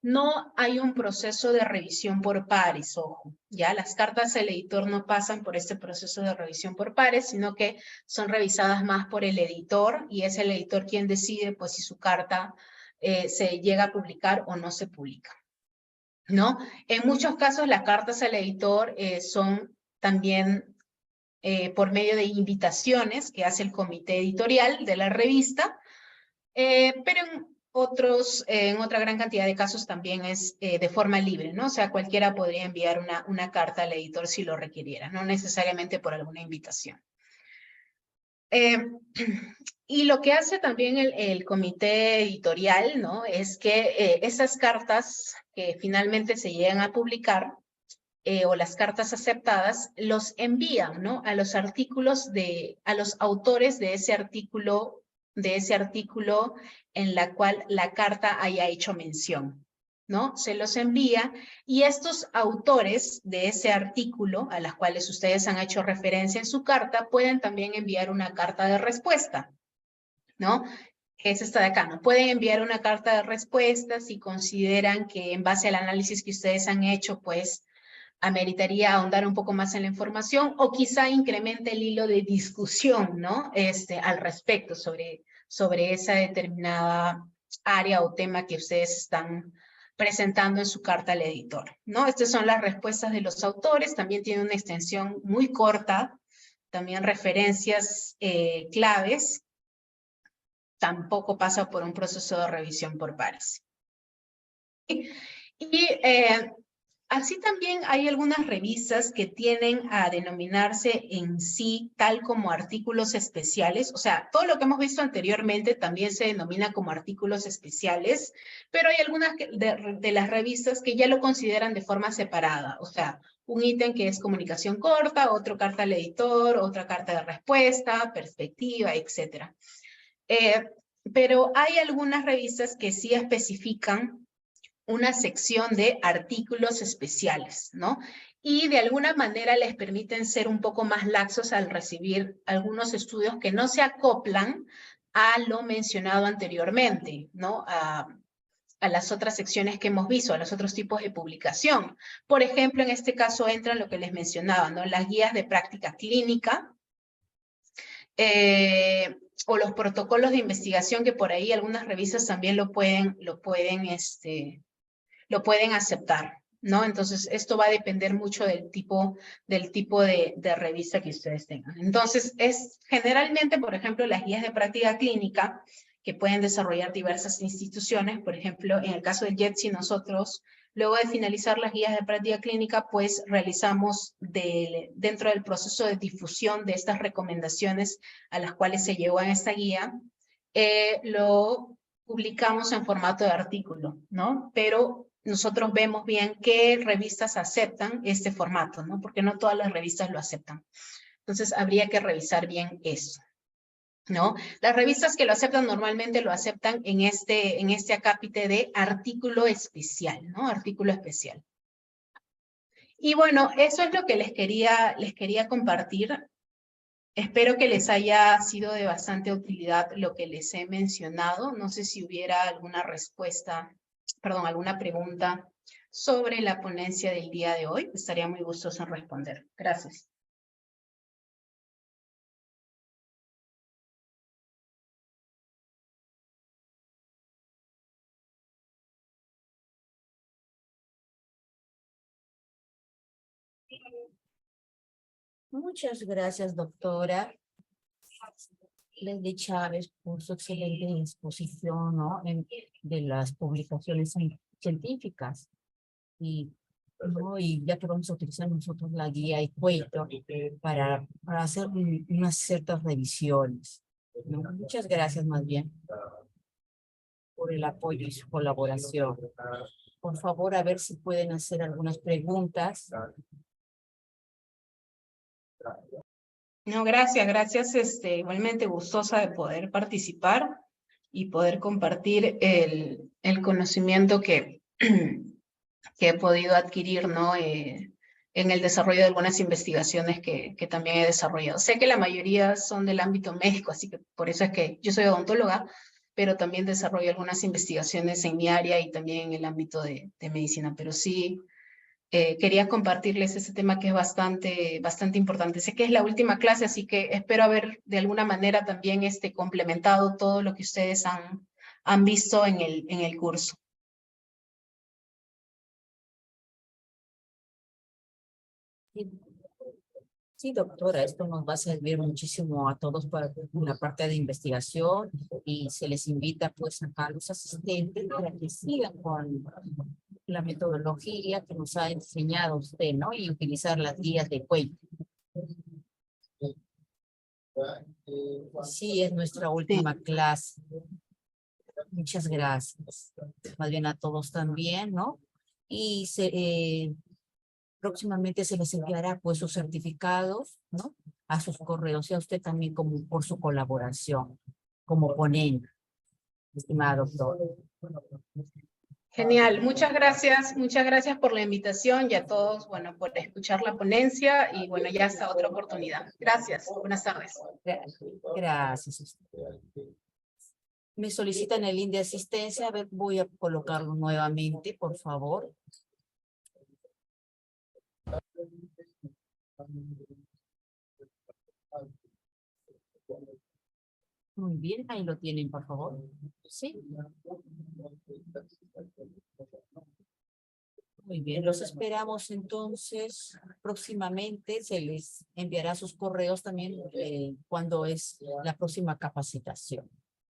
No hay un proceso de revisión por pares, ojo, ya las cartas al editor no pasan por este proceso de revisión por pares, sino que son revisadas más por el editor, y es el editor quien decide pues si su carta se llega a publicar o no se publica, ¿no? En muchos casos las cartas al editor son también por medio de invitaciones que hace el comité editorial de la revista, pero en otra gran cantidad de casos también es de forma libre, ¿no? O sea, cualquiera podría enviar una carta al editor si lo requiriera, no necesariamente por alguna invitación. Y lo que hace también el comité editorial, ¿no? Es que esas cartas que finalmente se llegan a publicar, o las cartas aceptadas, los envían, ¿no? A los autores de ese artículo en la cual la carta haya hecho mención, ¿no? Se los envía, y estos autores de ese artículo a las cuales ustedes han hecho referencia en su carta pueden también enviar una carta de respuesta, ¿no? Es esta de acá, ¿no? Pueden enviar una carta de respuesta si consideran que en base al análisis que ustedes han hecho, pues, ameritaría ahondar un poco más en la información, o quizá incremente el hilo de discusión, ¿no? Al respecto sobre esa determinada área o tema que ustedes están presentando en su carta al editor, ¿no? Estas son las respuestas de los autores, también tiene una extensión muy corta, también referencias claves, tampoco pasa por un proceso de revisión por pares. Y así también hay algunas revistas que tienden a denominarse en sí tal como artículos especiales. O sea, todo lo que hemos visto anteriormente también se denomina como artículos especiales, pero hay algunas de las revistas que ya lo consideran de forma separada. O sea, un ítem que es comunicación corta, otro carta al editor, otra carta de respuesta, perspectiva, etc. Pero hay algunas revistas que sí especifican una sección de artículos especiales, ¿no? Y de alguna manera les permiten ser un poco más laxos al recibir algunos estudios que no se acoplan a lo mencionado anteriormente, ¿no? A las otras secciones que hemos visto, a los otros tipos de publicación. Por ejemplo, en este caso entra lo que les mencionaba, ¿no? Las guías de práctica clínica, o los protocolos de investigación, que por ahí algunas revistas también lo pueden aceptar, ¿no? Entonces, esto va a depender mucho del tipo de revista que ustedes tengan. Entonces, generalmente, por ejemplo, las guías de práctica clínica que pueden desarrollar diversas instituciones. Por ejemplo, en el caso del JETSI, nosotros, luego de finalizar las guías de práctica clínica, pues realizamos dentro del proceso de difusión de estas recomendaciones a las cuales se llegó en esta guía, lo publicamos en formato de artículo, ¿no? Pero nosotros vemos bien qué revistas aceptan este formato, ¿no? Porque no todas las revistas lo aceptan. Entonces, habría que revisar bien eso, ¿no? Las revistas que lo aceptan normalmente lo aceptan en este acápite de artículo especial, ¿no? Artículo especial. Y bueno, eso es lo que les quería compartir. Espero que les haya sido de bastante utilidad lo que les he mencionado. No sé si hubiera alguna alguna pregunta sobre la ponencia del día de hoy. Estaría muy gustoso en responder. Gracias. Muchas gracias, doctora Leslie Chávez, por su excelente exposición, ¿no? De las publicaciones científicas. Y ya que vamos a utilizar nosotros la guía Equator para hacer unas ciertas revisiones, ¿no? Muchas gracias más bien por el apoyo y su colaboración. Por favor, a ver si pueden hacer algunas preguntas. No, gracias. Igualmente gustosa de poder participar y poder compartir el conocimiento que he podido adquirir, ¿no? En el desarrollo de algunas investigaciones que también he desarrollado. Sé que la mayoría son del ámbito médico, así que por eso es que yo soy odontóloga, pero también desarrollo algunas investigaciones en mi área y también en el ámbito de medicina. Pero sí, quería compartirles ese tema que es bastante importante. Sé que es la última clase, así que espero haber de alguna manera también complementado todo lo que ustedes han visto en el curso. Sí, doctora, esto nos va a servir muchísimo a todos para la parte de investigación y se les invita pues a los asistentes para que sigan con la metodología que nos ha enseñado usted, ¿no? Y utilizar las guías de Cuello. Sí, es nuestra última clase. Muchas gracias. Más bien a todos también, ¿no? Y próximamente se les enviará pues sus certificados, ¿no? A sus correos y a usted también como por su colaboración como ponente, estimado doctor. Genial, muchas gracias por la invitación y a todos, bueno, por escuchar la ponencia y bueno, ya hasta otra oportunidad. Gracias, buenas tardes. Gracias. Me solicitan el link de asistencia, a ver, voy a colocarlo nuevamente, por favor. Muy bien, ahí lo tienen, por favor. Sí. Muy bien, los esperamos entonces próximamente. Se les enviará sus correos también cuando es la próxima capacitación.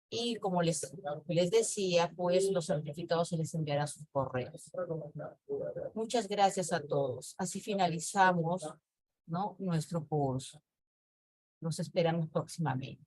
Y como les decía, pues los certificados se les enviará a sus correos. Muchas gracias a todos. Así finalizamos, ¿no? Nuestro curso. Los esperamos próximamente.